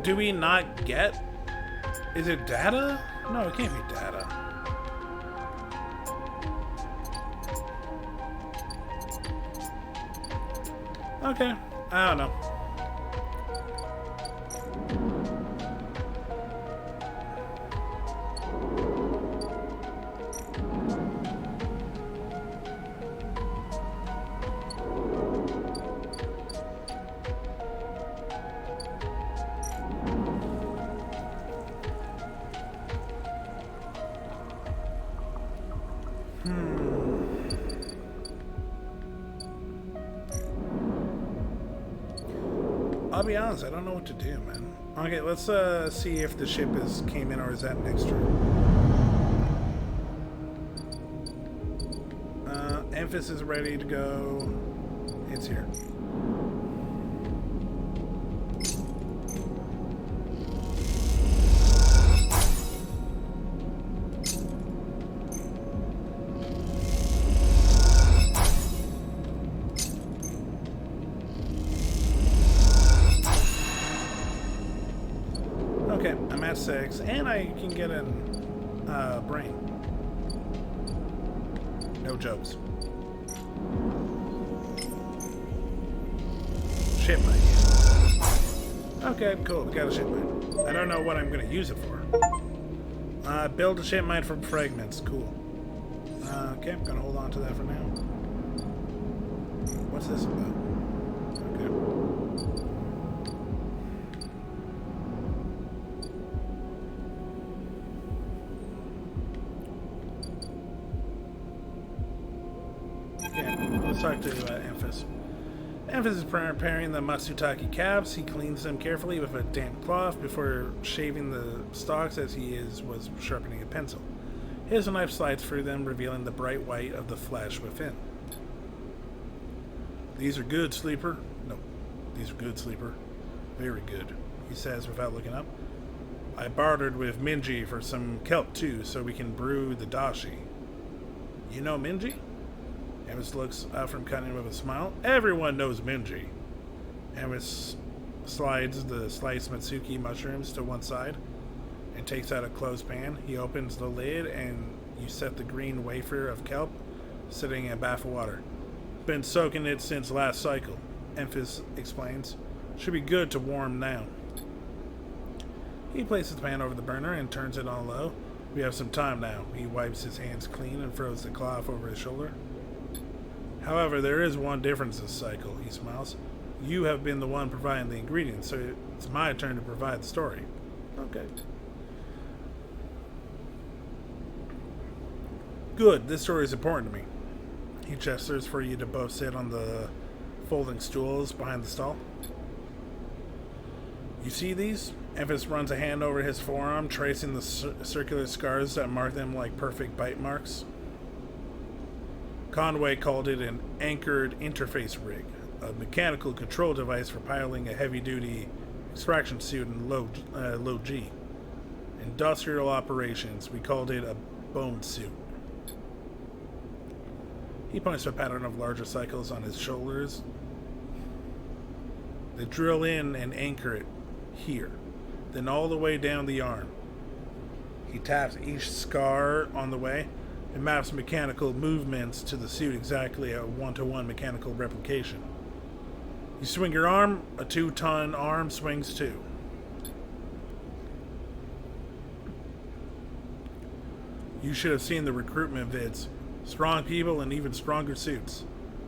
Do we not get? Is it data? No, it can't be data. Okay, I don't know. I'll be honest, I don't know what to do, man. Okay, let's see if the ship came in or is that next turn. Enfys is ready to go. It's here. Okay, I'm at 6, and I can get a brain. No jokes. Ship mine. Okay, cool. We got a ship mine. I don't know what I'm going to use it for. Build a ship mine from fragments. Cool. Okay, I'm going to hold on to that for now. What's this about? Okay. Let's talk to Enfys. Enfys is preparing the Matsutake calves. He cleans them carefully with a damp cloth before shaving the stalks as he was sharpening a pencil. His knife slides through them, revealing the bright white of the flesh within. These are good, Sleeper. No, these are good, Sleeper. Very good, he says without looking up. I bartered with Minji for some kelp too, so we can brew the dashi. You know Minji? Enfys looks up from cutting with a smile. Everyone knows Minji. Enfys slides the sliced Matsuki mushrooms to one side and takes out a closed pan. He opens the lid and you set the green wafer of kelp sitting in a bath of water. Been soaking it since last cycle, Enfys explains. Should be good to warm now. He places the pan over the burner and turns it on low. We have some time now. He wipes his hands clean and throws the cloth over his shoulder. However, there is one difference this cycle, he smiles. You have been the one providing the ingredients, so it's my turn to provide the story. Okay. Good, this story is important to me. He gestures for you to both sit on the folding stools behind the stall. You see these? Enfys runs a hand over his forearm, tracing the circular scars that mark them like perfect bite marks. Conway called it an anchored interface rig, a mechanical control device for piloting a heavy-duty extraction suit in low G. Industrial operations, we called it a bone suit. He points to a pattern of larger cycles on his shoulders. They drill in and anchor it here, then all the way down the arm. He taps each scar on the way and maps mechanical movements to the suit, exactly a one-to-one mechanical replication. You swing your arm, a 2-ton arm swings too. You should have seen the recruitment vids. Strong people in even stronger suits,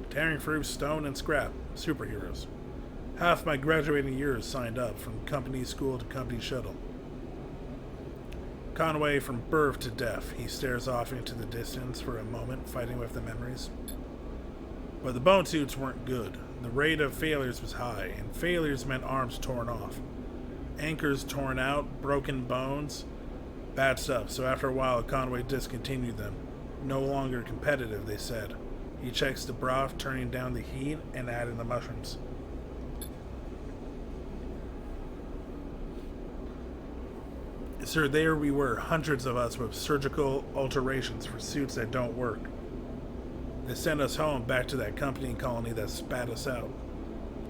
tearing through stone and scrap, superheroes. Half my graduating years signed up, from company school to company shuttle. Conway from birth to death, he stares off into the distance for a moment, fighting with the memories. But the bone suits weren't good. The rate of failures was high, and failures meant arms torn off, anchors torn out, broken bones, bad stuff. So after a while, Conway discontinued them. No longer competitive, they said. He checks the broth, turning down the heat and adding the mushrooms. So there we were, hundreds of us with surgical alterations for suits that don't work. They sent us home, back to that company colony that spat us out.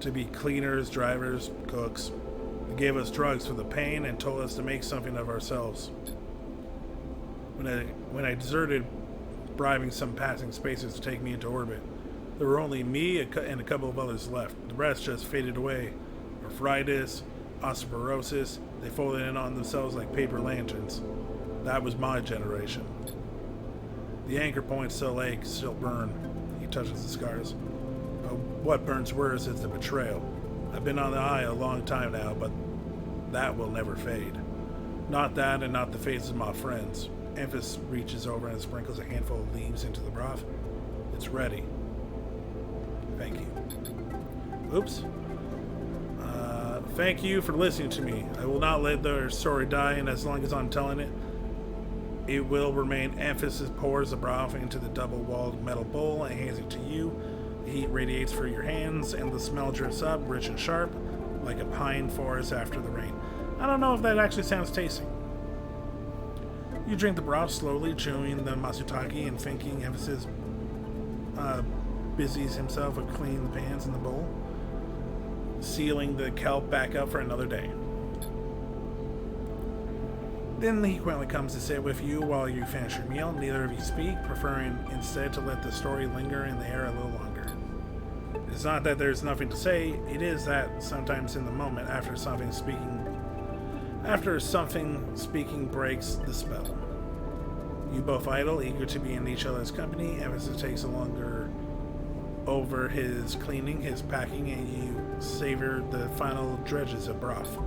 To be cleaners, drivers, cooks. They gave us drugs for the pain and told us to make something of ourselves. When I deserted, bribing some passing spacers to take me into orbit, there were only me and a couple of others left. The rest just faded away. Arthritis, osteoporosis, they folded in on themselves like paper lanterns. That was my generation. The anchor points still ache, still burn. He touches the scars. But what burns worse is the betrayal. I've been on the eye a long time now, but that will never fade. Not that, and not the faces of my friends. Emphas reaches over and sprinkles a handful of leaves into the broth. It's ready. Thank you. Oops. Thank you for listening to me. I will not let their story die, and as long as I'm telling it, it will remain. Emphasis pours the broth into the double-walled metal bowl and hands it to you. The heat radiates through your hands, and the smell drifts up, rich and sharp, like a pine forest after the rain. I don't know if that actually sounds tasty. You drink the broth slowly, chewing the masutake and thinking. Emphasis busies himself with cleaning the pans in the bowl, sealing the kelp back up for another day. Then he quietly comes to sit with you while you finish your meal. Neither of you speak, preferring instead to let the story linger in the air a little longer. It's not that there's nothing to say, it is that sometimes in the moment after something speaking breaks the spell. You both idle, eager to be in each other's company. Emphasis takes a longer over his cleaning, his packing, and you savor the final dredges of broth.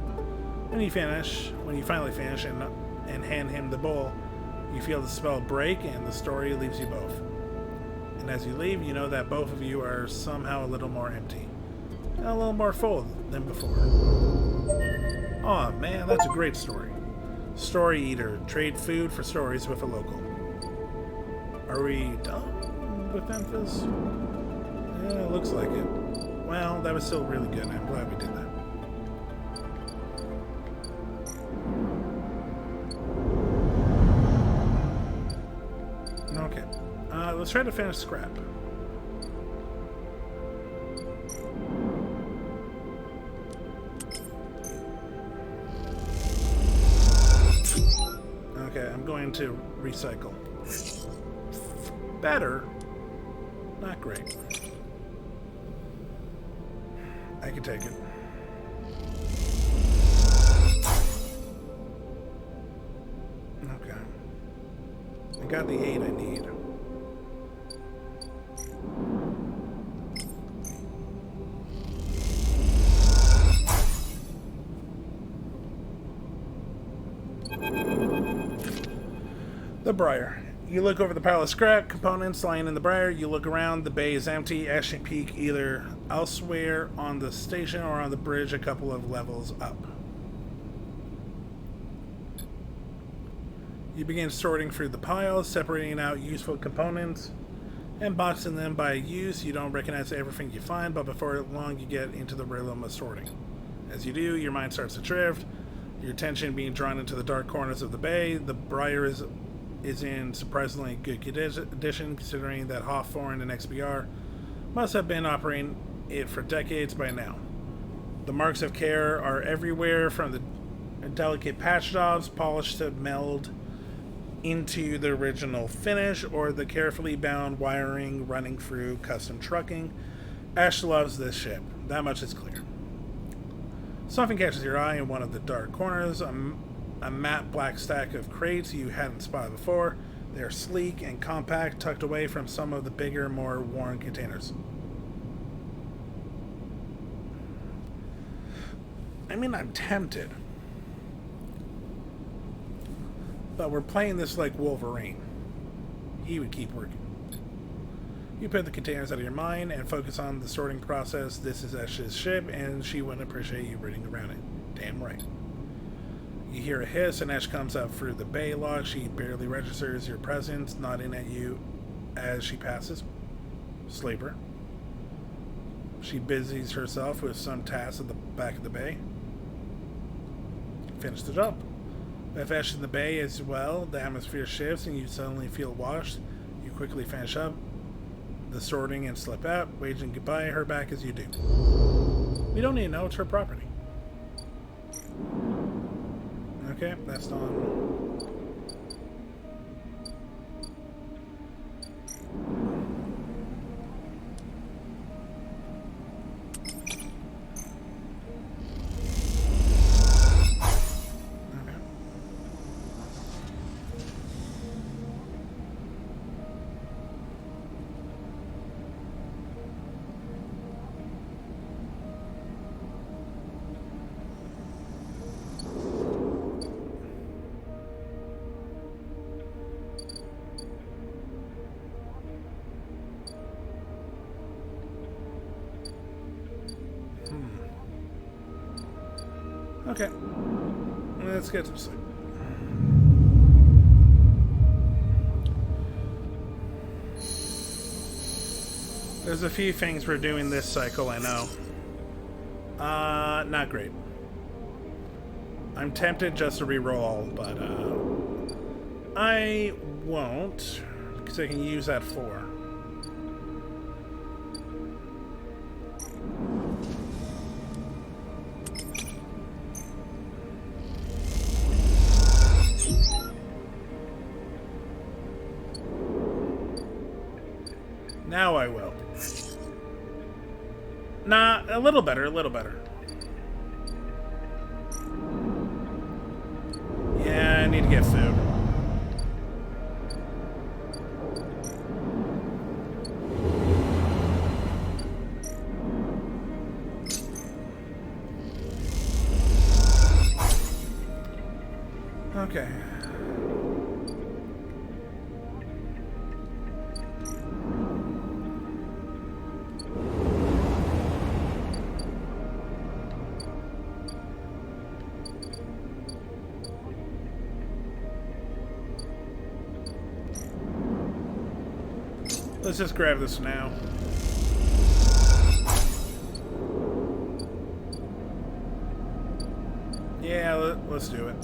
When you finally finish and hand him the bowl, you feel the spell break and the story leaves you both. And as you leave, you know that both of you are somehow a little more empty, and a little more full than before. Aw, man, that's a great story. Story Eater. Trade food for stories with a local. Are we done with Memphis? Yeah, it looks like it. Well, that was still really good. I'm glad we did that. Okay. Let's try to finish Scrap. Okay, I'm going to recycle. Better. Not great. I can take it. Okay. I got the 8 I need. The Briar. You look over the pile of scrap components lying in the Briar. You look around. The bay is empty. Ashton Peak either elsewhere on the station or on the bridge a couple of levels up. You begin sorting through the piles, separating out useful components and boxing them by use. You don't recognize everything you find, but before long you get into the rhythm of sorting. As you do, your mind starts to drift, your attention being drawn into the dark corners of the bay. The Briar is in surprisingly good condition, considering that Hawthorne and XBR must have been operating it for decades by now. The marks of care are everywhere, from the delicate patch jobs polished to meld into the original finish, or the carefully bound wiring running through custom trucking. Ash loves this ship, that much is clear. Something catches your eye in one of the dark corners, a matte black stack of crates you hadn't spotted before. They're sleek and compact, tucked away from some of the bigger, more worn containers. I mean, I'm tempted. But we're playing this like Wolverine. He would keep working. You put the containers out of your mind and focus on the sorting process. This is Ash's ship, and she wouldn't appreciate you rooting around it. Damn right. You hear a hiss, and Ash comes up through the bay lock. She barely registers your presence, nodding at you as she passes. Sleeper. She busies herself with some tasks at the back of the bay. Finish the job. If Ash is in the bay as well, the atmosphere shifts and you suddenly feel washed. You quickly finish up the sorting and slip out, waving goodbye her back as you do. We don't need to know, it's her property. Okay, that's done. Okay. Let's get some sleep. There's a few things we're doing this cycle, I know. Not great. I'm tempted just to re-roll, but I won't, because I can use that 4. Now I will. Nah, a little better, a little better. Yeah, I need to get food. Okay. Let's just grab this now. Yeah, let's do it.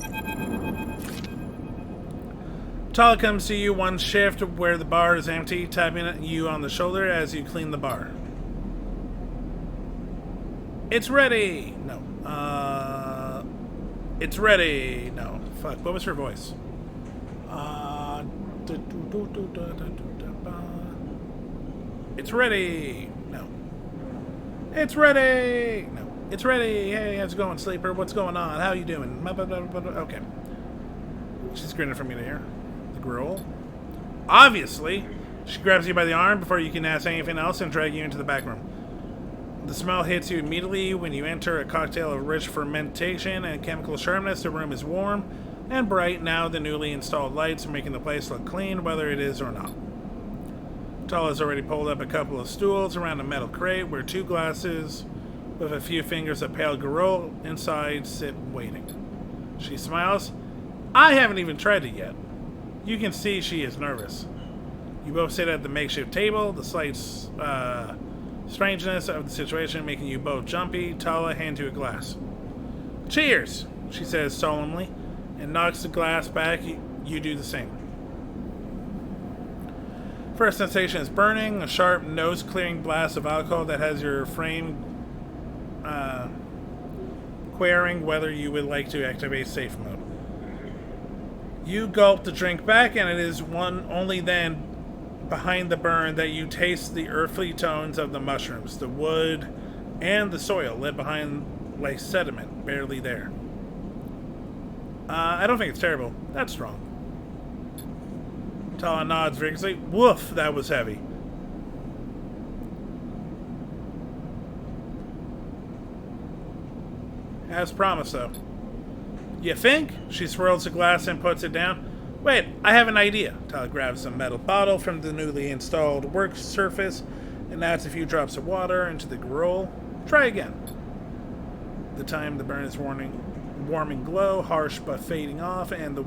Tala comes to you one shift where the bar is empty, tapping at you on the shoulder as you clean the bar. It's ready! No. It's ready! No. Fuck, what was her voice? It's ready! No. It's ready! No. It's ready! Hey, how's it going, sleeper? What's going on? How you doing? Okay. She's grinning from ear to ear. The girl. Obviously! She grabs you by the arm before you can ask anything else and drag you into the back room. The smell hits you immediately when you enter a cocktail of rich fermentation and chemical sharpness. The room is warm and bright now. The newly installed lights are making the place look clean, whether it is or not. Tala's already pulled up a couple of stools around a metal crate where 2 glasses with a few fingers of pale Garol inside sit waiting. She smiles. I haven't even tried it yet. You can see she is nervous. You both sit at the makeshift table, the slight strangeness of the situation making you both jumpy. Tala hands you a glass. Cheers, she says solemnly, and knocks the glass back. You do the same. First sensation is burning, a sharp nose-clearing blast of alcohol that has your frame querying whether you would like to activate safe mode. You gulp the drink back, and it is only then, behind the burn, that you taste the earthly tones of the mushrooms, the wood, and the soil left behind like sediment, barely there. I don't think it's terrible. That's strong. Tala nods vigorously. Woof, that was heavy. As promised, though. You think? She swirls the glass and puts it down. Wait, I have an idea. Tala grabs a metal bottle from the newly installed work surface and adds a few drops of water into the gruel. Try again. The time the burn is warming glow, harsh but fading off, and the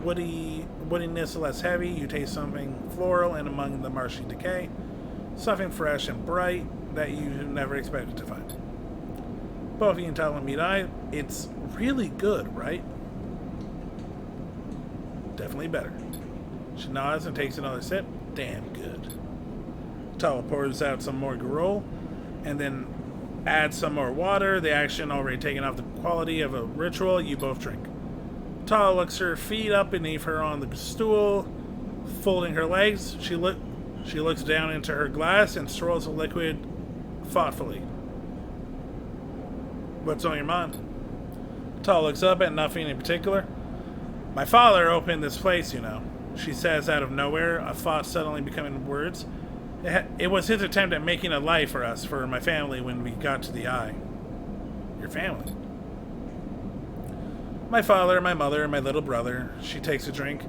woodiness less heavy. You taste something floral and among the marshy decay. Something fresh and bright that you never expected to find. Both you and Tala meet eye. It's really good, right? Definitely better. She nods and takes another sip. Damn good. Tala pours out some more gruel and then adds some more water. The action already taken off the quality of a ritual. You both drink. Tala looks her feet up beneath her on the stool, folding her legs. She looks down into her glass and swirls the liquid thoughtfully. What's on your mind? Tala looks up at nothing in particular. My father opened this place, you know. She says out of nowhere, a thought suddenly becoming words. It was his attempt at making a life for us, for my family, when we got to the Eye. Your family? My father, my mother, and my little brother. She takes a drink.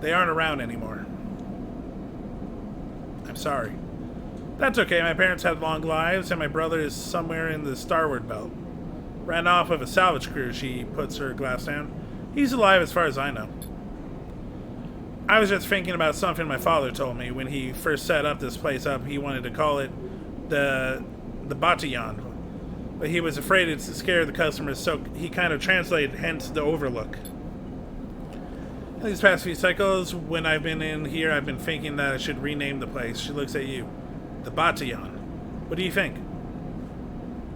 They aren't around anymore. I'm sorry. That's okay. My parents had long lives, and my brother is somewhere in the starboard belt. Ran off of a salvage crew. She puts her glass down. He's alive as far as I know. I was just thinking about something my father told me when he first set up this place up. He wanted to call it the Bataillon, but he was afraid it's to scare the customers, so he kind of translated, hence the Overlook. In these past few cycles, when I've been in here, I've been thinking that I should rename the place. She looks at you. The Bataillon. What do you think?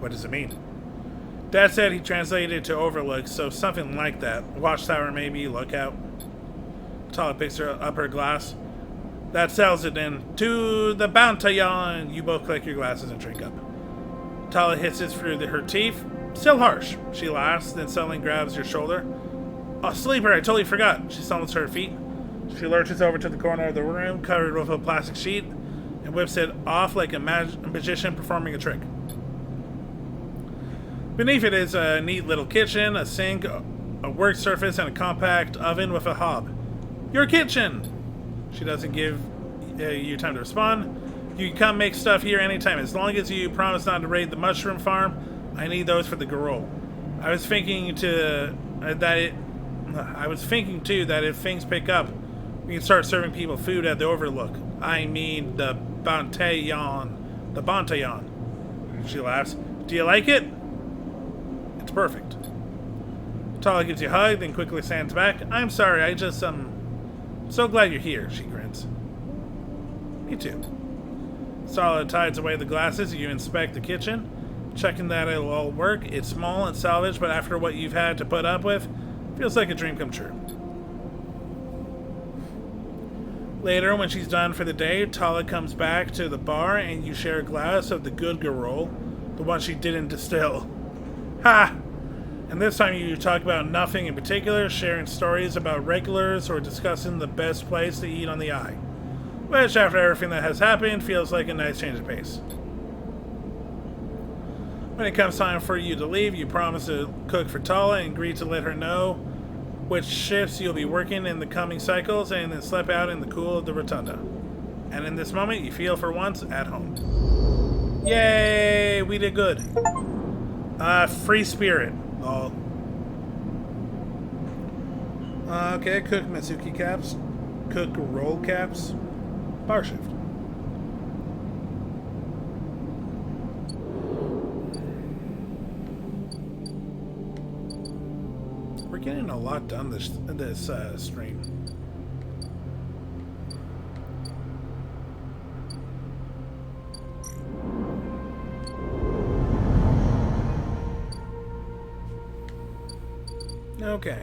What does it mean? Dad said he translated it to Overlook, so something like that. Watchtower maybe, lookout. Tala picks up her glass. That sells it then. To the Bataillon! You both click your glasses and drink up. Tala hisses through her teeth. Still harsh. She laughs, then suddenly grabs your shoulder. Oh, sleeper, I totally forgot. She stumbles to her feet. She lurches over to the corner of the room, covered with a plastic sheet, and whips it off like a magician performing a trick. Beneath it is a neat little kitchen, a sink, a work surface, and a compact oven with a hob. Your kitchen! She doesn't give you time to respond. You can come make stuff here anytime, as long as you promise not to raid the mushroom farm. I need those for the garrote. I was thinking too that if things pick up, we can start serving people food at the Overlook. I mean the Bataillon. The Bataillon. She laughs. Do you like it? It's perfect. Tala gives you a hug, then quickly stands back. I'm sorry, I just, so glad you're here, she grins. Me too. Tala tides away the glasses. You inspect the kitchen, checking that it'll all work. It's small and salvaged, but after what you've had to put up with, feels like a dream come true. Later, when she's done for the day, Tala comes back to the bar and you share a glass of the good garrote, the one she didn't distill. Ha! And this time you talk about nothing in particular, sharing stories about regulars or discussing the best place to eat on the Eye. Which, after everything that has happened, feels like a nice change of pace. When it comes time for you to leave, you promise to cook for Tala and agree to let her know which shifts you'll be working in the coming cycles and then slip out in the cool of the rotunda. And in this moment, you feel for once at home. Yay! We did good. Free spirit. Oh. Okay, cook Mitsuki caps. Cook roll caps. Bar shift. We're getting a lot done this stream. Okay,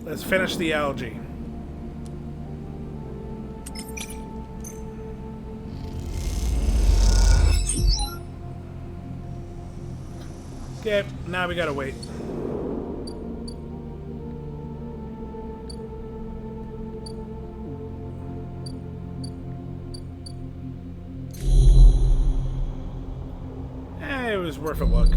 let's finish the algae. Okay, now we gotta wait. was worth a look.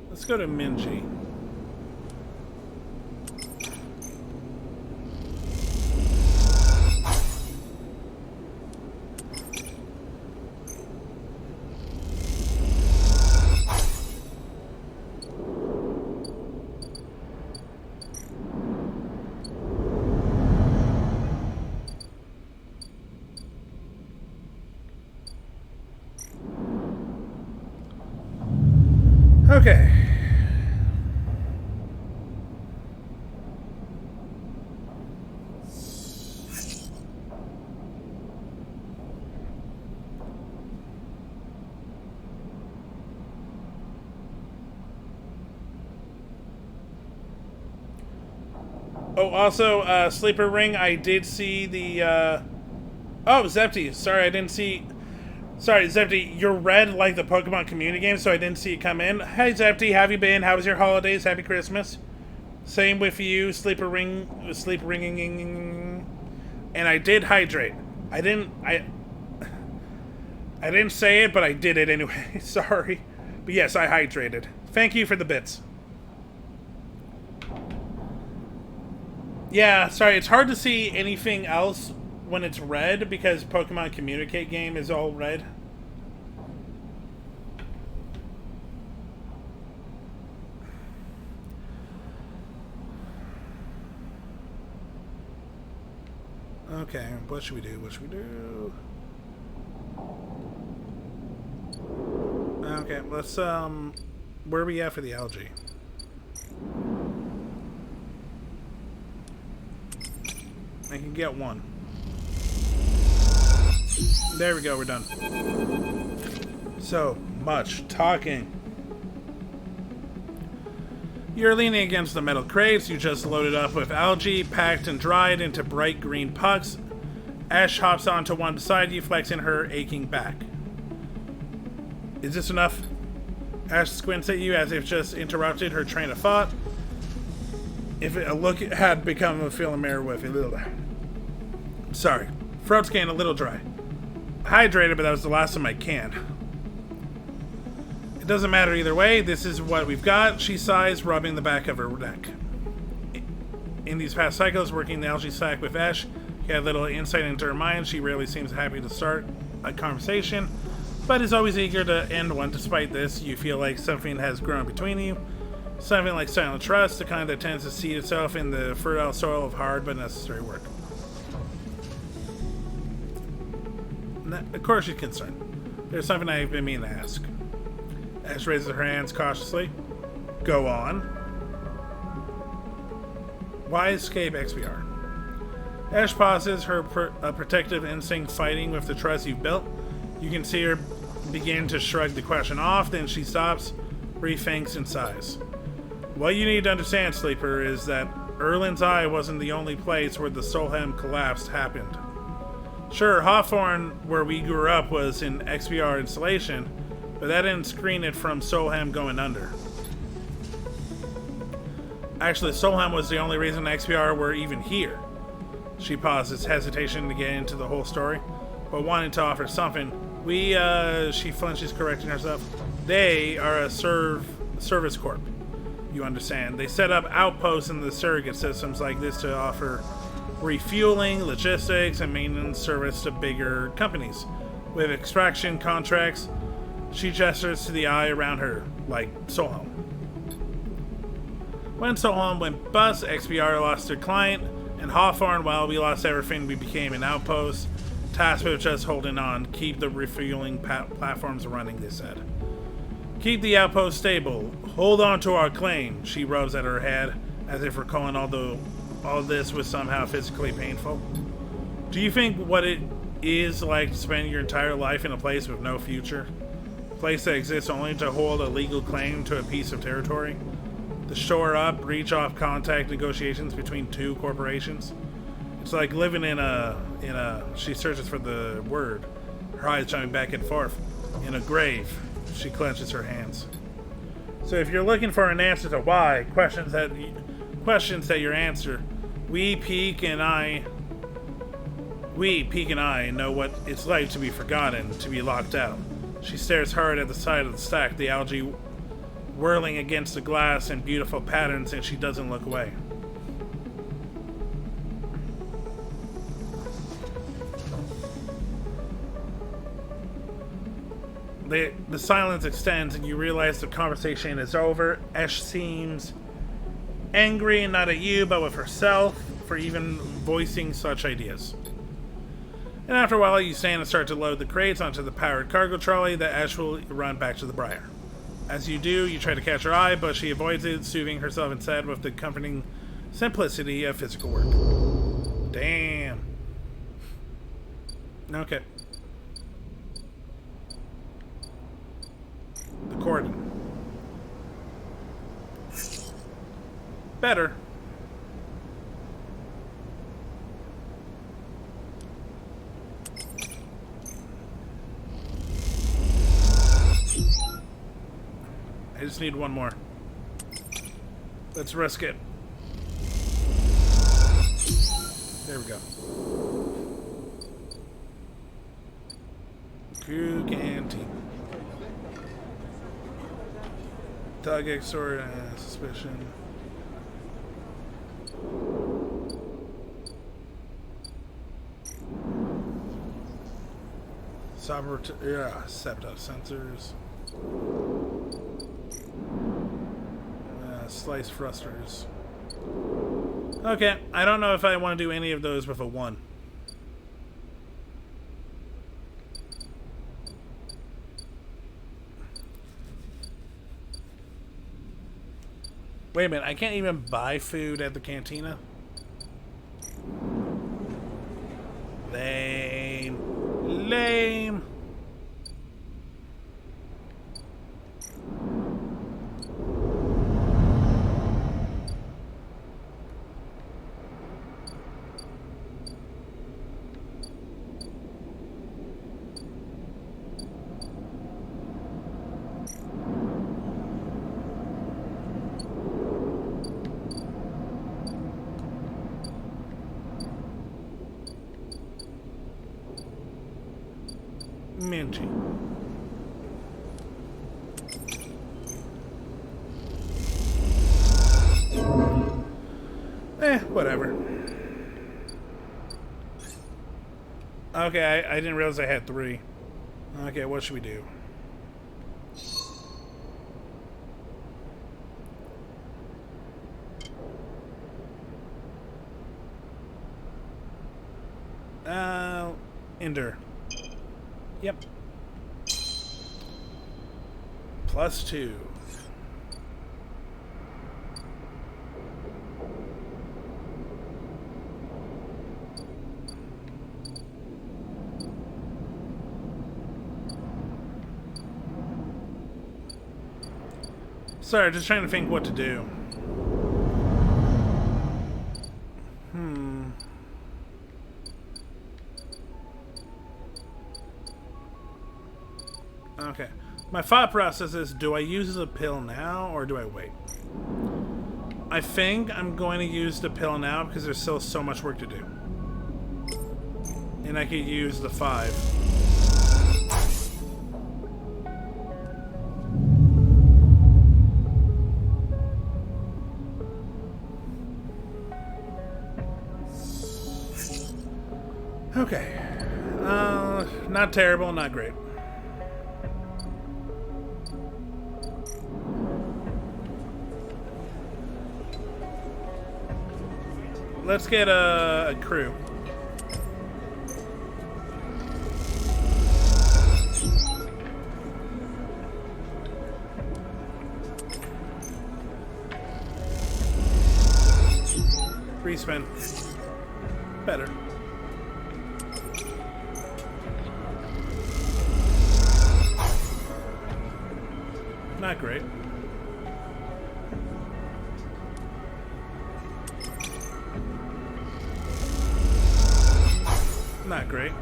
Let's go to Minji. Okay. Oh, also, Sleeper Ring, I did see the, Oh, Zepti, sorry, I didn't see... Sorry, Zepti, you're red like the Pokemon community game, so I didn't see it come in. Hey, Zepti, how have you been? How was your holidays? Happy Christmas. Same with you, Sleeper Ringing. And I did hydrate. I didn't say it, but I did it anyway. Sorry. But yes, I hydrated. Thank you for the bits. Yeah, sorry, it's hard to see anything else when it's red because Pokemon Communicate game is all red. Okay, what should we do? What should we do? Okay, let's, where are we at for the algae? I can get one. There we go, we're done. So much talking. You're leaning against the metal crates you just loaded up with algae, packed and dried into bright green pucks. Ash hops onto one beside you, flexing her aching back. Is this enough? Ash squints at you as if just interrupted her train of thought. If a look had become a Philomere with a little... Sorry, throat's getting a little dry. Hydrated, but that was the last of my can. It doesn't matter either way, this is what we've got, she sighs, rubbing the back of her neck. In these past cycles, working the algae sac with Ash, she had little insight into her mind. She rarely seems happy to start a conversation, but is always eager to end one. Despite this, you feel like something has grown between you. Something like silent trust, the kind that tends to seed itself in the fertile soil of hard but necessary work. Of course she's concerned. There's something I've been meaning to ask. Ash raises her hands cautiously. Go on. Why escape XBR? Ash pauses, her protective instinct fighting with the trust you've built. You can see her begin to shrug the question off, then she stops, rethinks, and sighs. What you need to understand, Sleeper, is that Erlin's Eye wasn't the only place where the Solheim collapse happened. Sure, Hawthorne, where we grew up, was an XBR installation, but that didn't screen it from Solheim going under. Actually, Solheim was the only reason XBR were even here. She pauses, hesitation to get into the whole story, but wanting to offer something. She flinches, correcting herself. They are a service corp. You understand. They set up outposts in the surrogate systems like this to offer refueling, logistics, and maintenance service to bigger companies. With extraction contracts, she gestures to the eye around her, like Solheim. When Solheim went bust, XBR lost their client, and Hawthorne, while we lost everything, we became an outpost Tasked with just holding on. Keep the refueling platforms running, they said. Keep the outpost stable. Hold on to our claim. She rubs at her head, as if recalling all this was somehow physically painful. Do you think what it is like to spend your entire life in a place with no future? A place that exists only to hold a legal claim to a piece of territory? To shore up, reach off contact negotiations between two corporations? It's like living in a she searches for the word, her eyes jumping back and forth. In a grave. She clenches her hands. So if you're looking for an answer to why, questions that your answer, Peak and I know what it's like to be forgotten, to be locked out. She stares hard at the side of the stack, the algae whirling against the glass in beautiful patterns, and she doesn't look away. The silence extends, and you realize the conversation is over. Esh seems angry, not at you, but with herself, for even voicing such ideas. And after a while, you stand and start to load the crates onto the powered cargo trolley that Esh will run back to the Briar. As you do, you try to catch her eye, but she avoids it, soothing herself instead with the comforting simplicity of physical work. Damn. Okay. The cordon. Better. I just need one more. Let's risk it. There we go. Goog and team. Thug extort suspicion. Septa sensors. Slice thrusters. Okay, I don't know if I want to do any of those with a 1. Wait a minute, I can't even buy food at the cantina? Lame. Lame. Minty. Whatever. Okay, I didn't realize I had 3. Okay, what should we do? Endure. Yep. +2. Sorry, just trying to think what to do. Okay. My thought process is, do I use the pill now or do I wait? I think I'm going to use the pill now because there's still so much work to do. And I could use the 5. Okay. Not terrible, not great. Let's get a crew. spin. Better. Not great. Not great.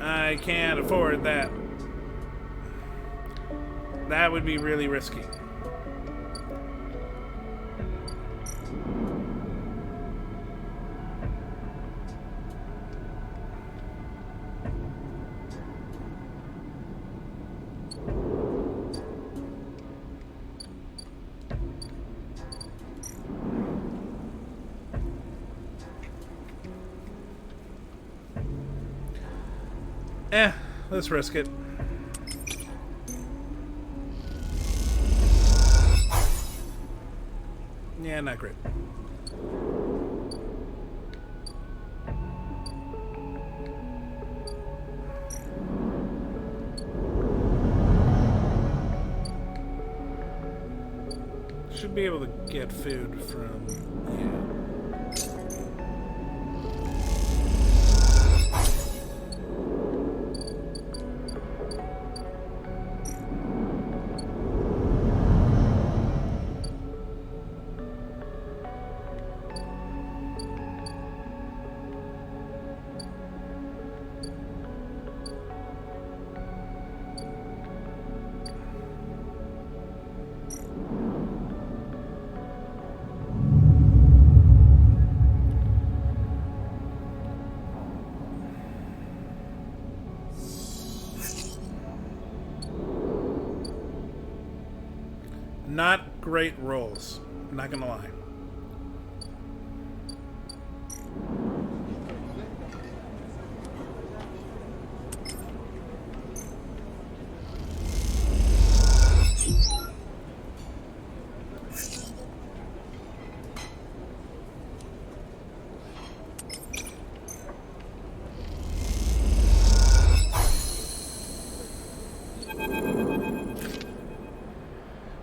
I can't afford that. That would be really risky. Let's risk it. Yeah, not great. Should be able to get food from... yeah. Not great rolls. Not gonna lie.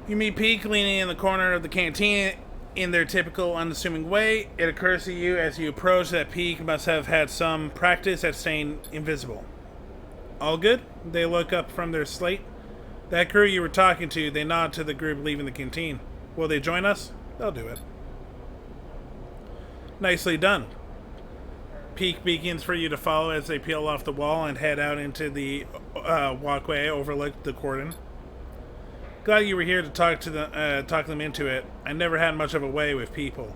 You meet Peak leaning in the corner of the canteen in their typical unassuming way. It occurs to you as you approach that Peak must have had some practice at staying invisible. All good? They look up from their slate. That crew you were talking to, they nod to the group leaving the canteen. Will they join us? They'll do it. Nicely done. Peak beckons for you to follow as they peel off the wall and head out into the walkway overlook the cordon. Glad you were here to talk them into it. I never had much of a way with people.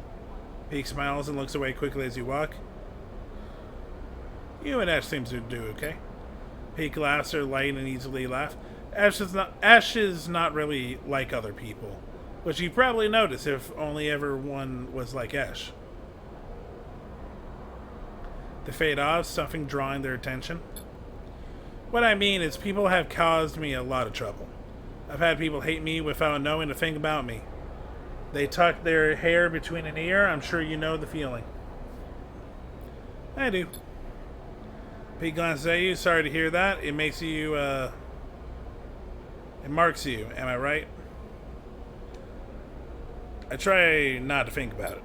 Peak smiles and looks away quickly as you walk. You and Ash seems to do okay. Peak laughs her light and easily laugh. Ash is not really like other people, which you probably noticed if only everyone was like Ash. They fade off, something drawing their attention. What I mean is people have caused me a lot of trouble. I've had people hate me without knowing a thing about me. They tuck their hair between an ear. I'm sure you know the feeling. I do. Pete glances at you. Sorry to hear that. It makes you, it marks you. Am I right? I try not to think about it.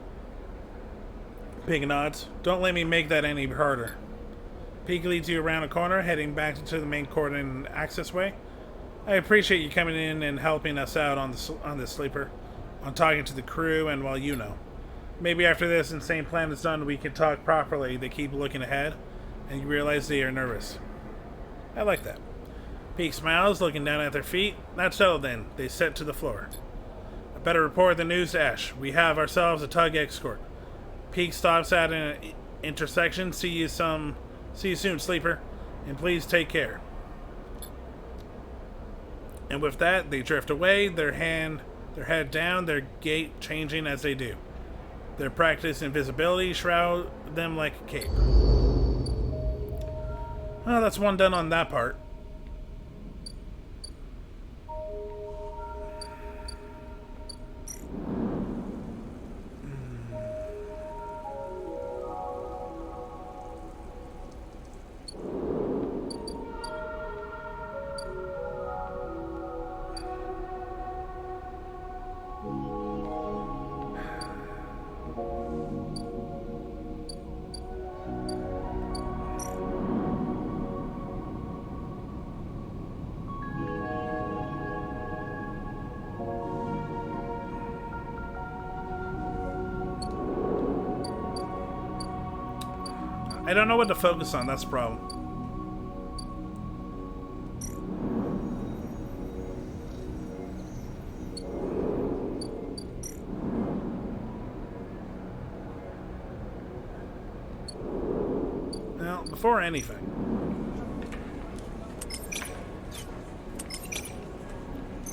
Pig nods. Don't let me make that any harder. Pete leads you around a corner, heading back into the main cordon accessway. I appreciate you coming in and helping us out on the sleeper, on talking to the crew, and well, you know. Maybe after this insane plan is done, we can talk properly. They keep looking ahead, and you realize they are nervous. I like that. Peak smiles, looking down at their feet. That's settled then. They set to the floor. I better report the news to Ash. We have ourselves a tug escort. Peak stops at an intersection. See you soon, sleeper, and please take care. And with that, they drift away, their head down, their gait changing as they do. Their practice invisibility shroud them like a cape. Well, that's one done on that part. I don't know what to focus on, that's the problem. Well, before anything,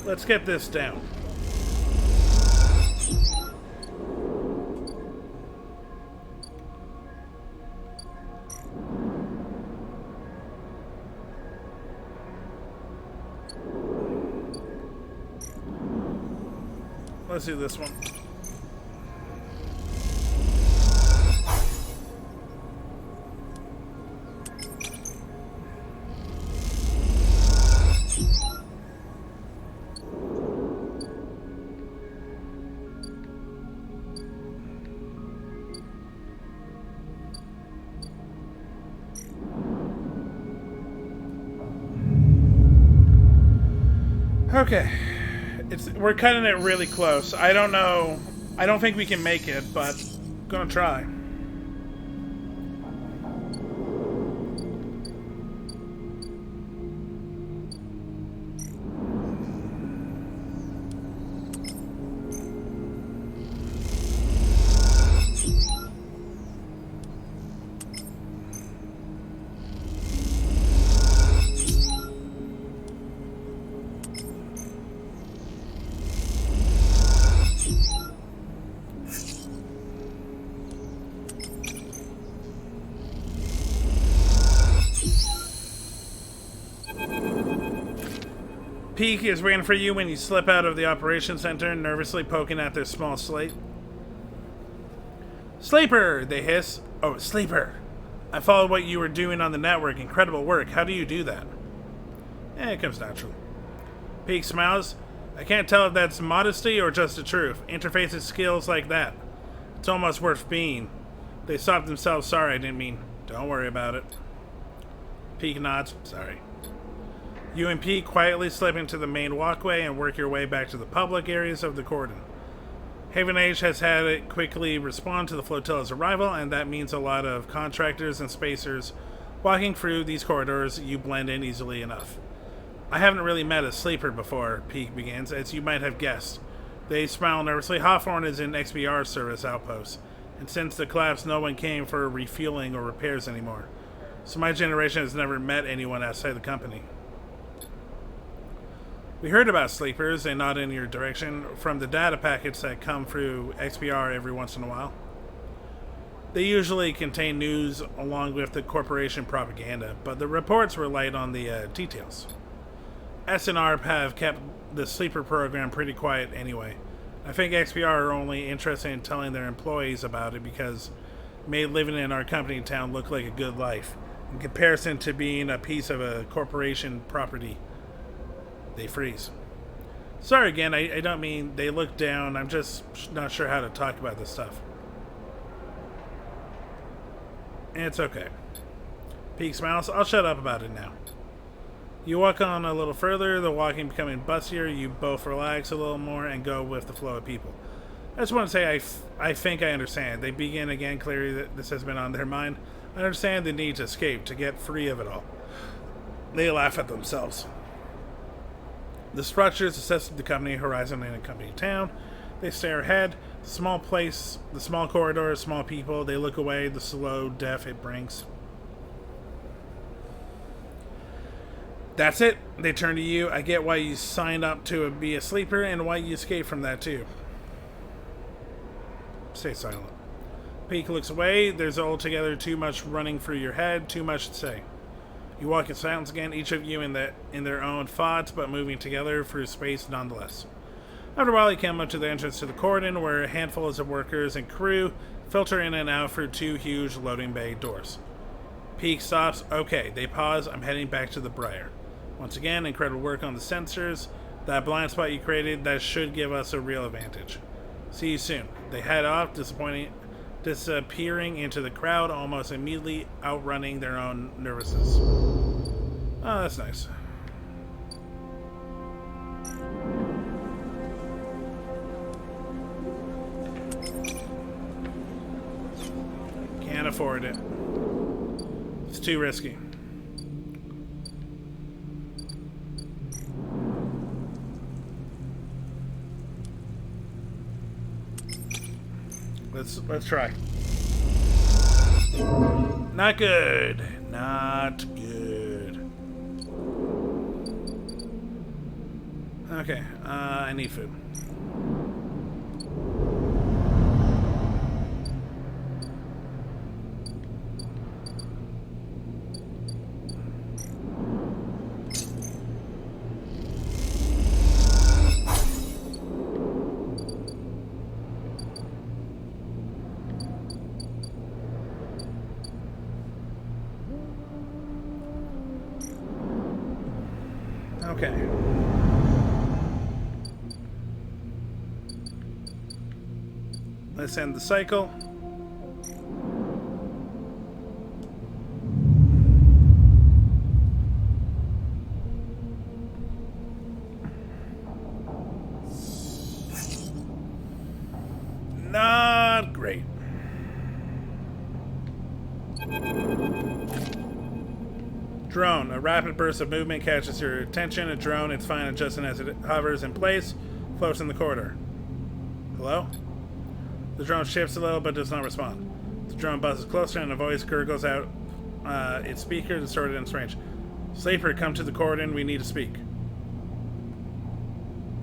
let's get this down. Let's do this one. Okay. We're cutting it really close. I don't know. I don't think we can make it, but I'm gonna try. Peak is waiting for you when you slip out of the operations center, nervously poking at their small slate. Sleeper, they hiss. Oh, Sleeper. I followed what you were doing on the network. Incredible work. How do you do that? It comes natural. Peak smiles. I can't tell if that's modesty or just the truth. Interfacing skills like that. It's almost worth being. They stopped themselves. Sorry, I didn't mean. Don't worry about it. Peak nods. Sorry. You and Pete quietly slip into the main walkway and work your way back to the public areas of the cordon. Haven Age has had it quickly respond to the flotilla's arrival, and that means a lot of contractors and spacers walking through these corridors. You blend in easily enough. I haven't really met a sleeper before, Peak begins, as you might have guessed. They smile nervously. Hawthorne is in XBR service outpost, and since the collapse, no one came for refueling or repairs anymore. So my generation has never met anyone outside the company. We heard about sleepers, and not in your direction, from the data packets that come through XBR every once in a while. They usually contain news along with the corporation propaganda, but the reports were light on the details. SNR have kept the sleeper program pretty quiet anyway. I think XBR are only interested in telling their employees about it because it made living in our company town look like a good life, in comparison to being a piece of a corporation property. They freeze. Sorry again, I don't mean they look down. I'm just not sure how to talk about this stuff. It's okay. Peak smiles. I'll shut up about it now. You walk on a little further, the walking becoming bustier. You both relax a little more and go with the flow of people. I just want to say I think I understand. They begin again, clearly that this has been on their mind. I understand the need to escape, to get free of it all. They laugh at themselves. The structures assess the company horizon in a company town. They stare ahead. The small place, the small corridors, small people. They look away, the slow death it brings. That's it. They turn to you. I get why you signed up to be a sleeper and why you escaped from that too. Stay silent. Peak looks away. There's altogether too much running through your head, too much to say. You walk in silence again, each of you in their own thoughts, but moving together through space nonetheless. After a while, you come up to the entrance to the cordon, where handfuls of workers and crew filter in and out through two huge loading bay doors. Peak stops. Okay, they pause. I'm heading back to the Briar. Once again, incredible work on the sensors. That blind spot you created, that should give us a real advantage. See you soon. They head off, disappearing into the crowd, almost immediately outrunning their own nervousness. Oh, that's nice. Can't afford it. It's too risky. Let's try. Not good. Not good. Okay, I need food. Okay. Let's end the cycle. Not great. Drone. A rapid burst of movement catches your attention. A drone, it's fine adjusting as it hovers in place, floats in the corridor. Hello? The drone shifts a little but does not respond. The drone buzzes closer and a voice gurgles out its speaker, distorted and strange. Sleeper, come to the corridor, we need to speak.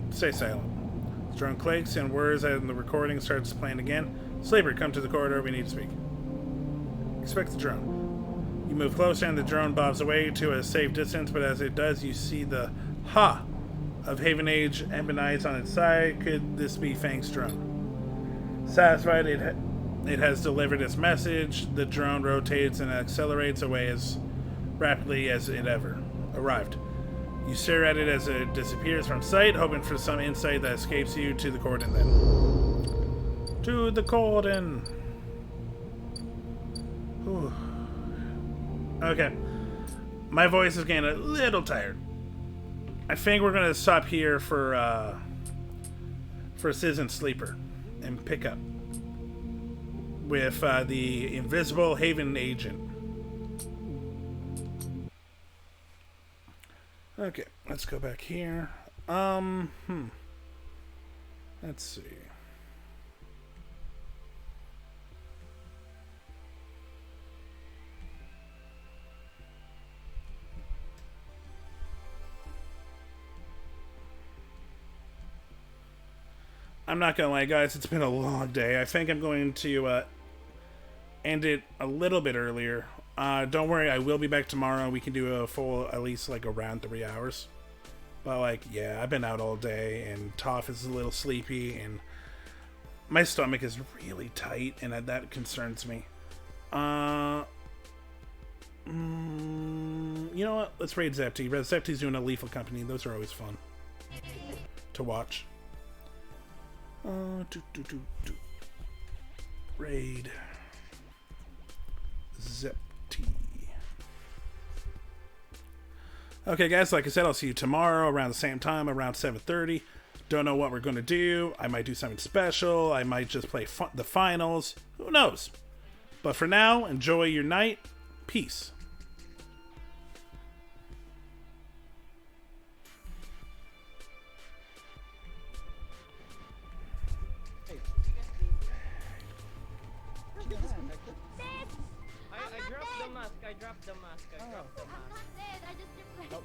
Stay silent. The drone clicks and whirs and the recording starts playing again. Sleeper, come to the corridor, we need to speak. Expect the drone. You move closer and the drone bobs away to a safe distance, but as it does, you see the ha of Haven Age ebonites on its side. Could this be Fang's drone? Satisfied it has delivered its message, the drone rotates and accelerates away as rapidly as it ever arrived. You stare at it as it disappears from sight, hoping for some insight that escapes you to the cordon then. To the cordon! Whew. Okay. My voice is getting a little tired. I think we're gonna stop here for Citizen Sleeper and pick up with the Invisible Haven Agent. Okay, let's go back here. Let's see. I'm not gonna lie, guys, it's been a long day. I think I'm going to end it a little bit earlier. Don't worry, I will be back tomorrow. We can do a full, at least like around 3 hours. But like, yeah, I've been out all day, and Toph is a little sleepy, and my stomach is really tight, and that concerns me. You know what? Let's raid Zepti. Zepti's doing a Lethal Company. Those are always fun to watch. Raid Zepti. Okay, guys, like I said, I'll see you tomorrow around the same time, around 7:30. Don't know what we're going to do. I might do something special. I might just play the finals. Who knows? But for now, enjoy your night. Peace. I dropped the mask. I'm not dead. I just replaced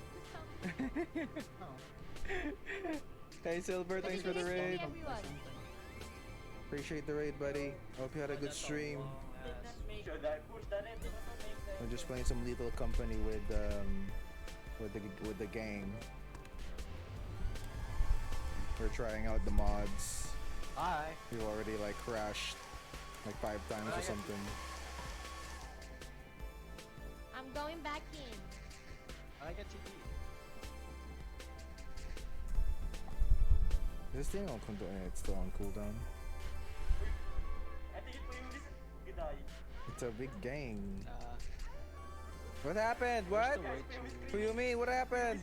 Hey Silver, thanks for the raid. everyone. Appreciate the raid, buddy. Hope you had a good stream. We're just playing some Lethal Company with the gang. We're trying out the mods. Hi. We already like crashed like 5 times or something. I'm going back in. I get to eat. This thing on cooldown, it's still on cooldown. It's a big gang. What happened? What? What do you mean? What happened?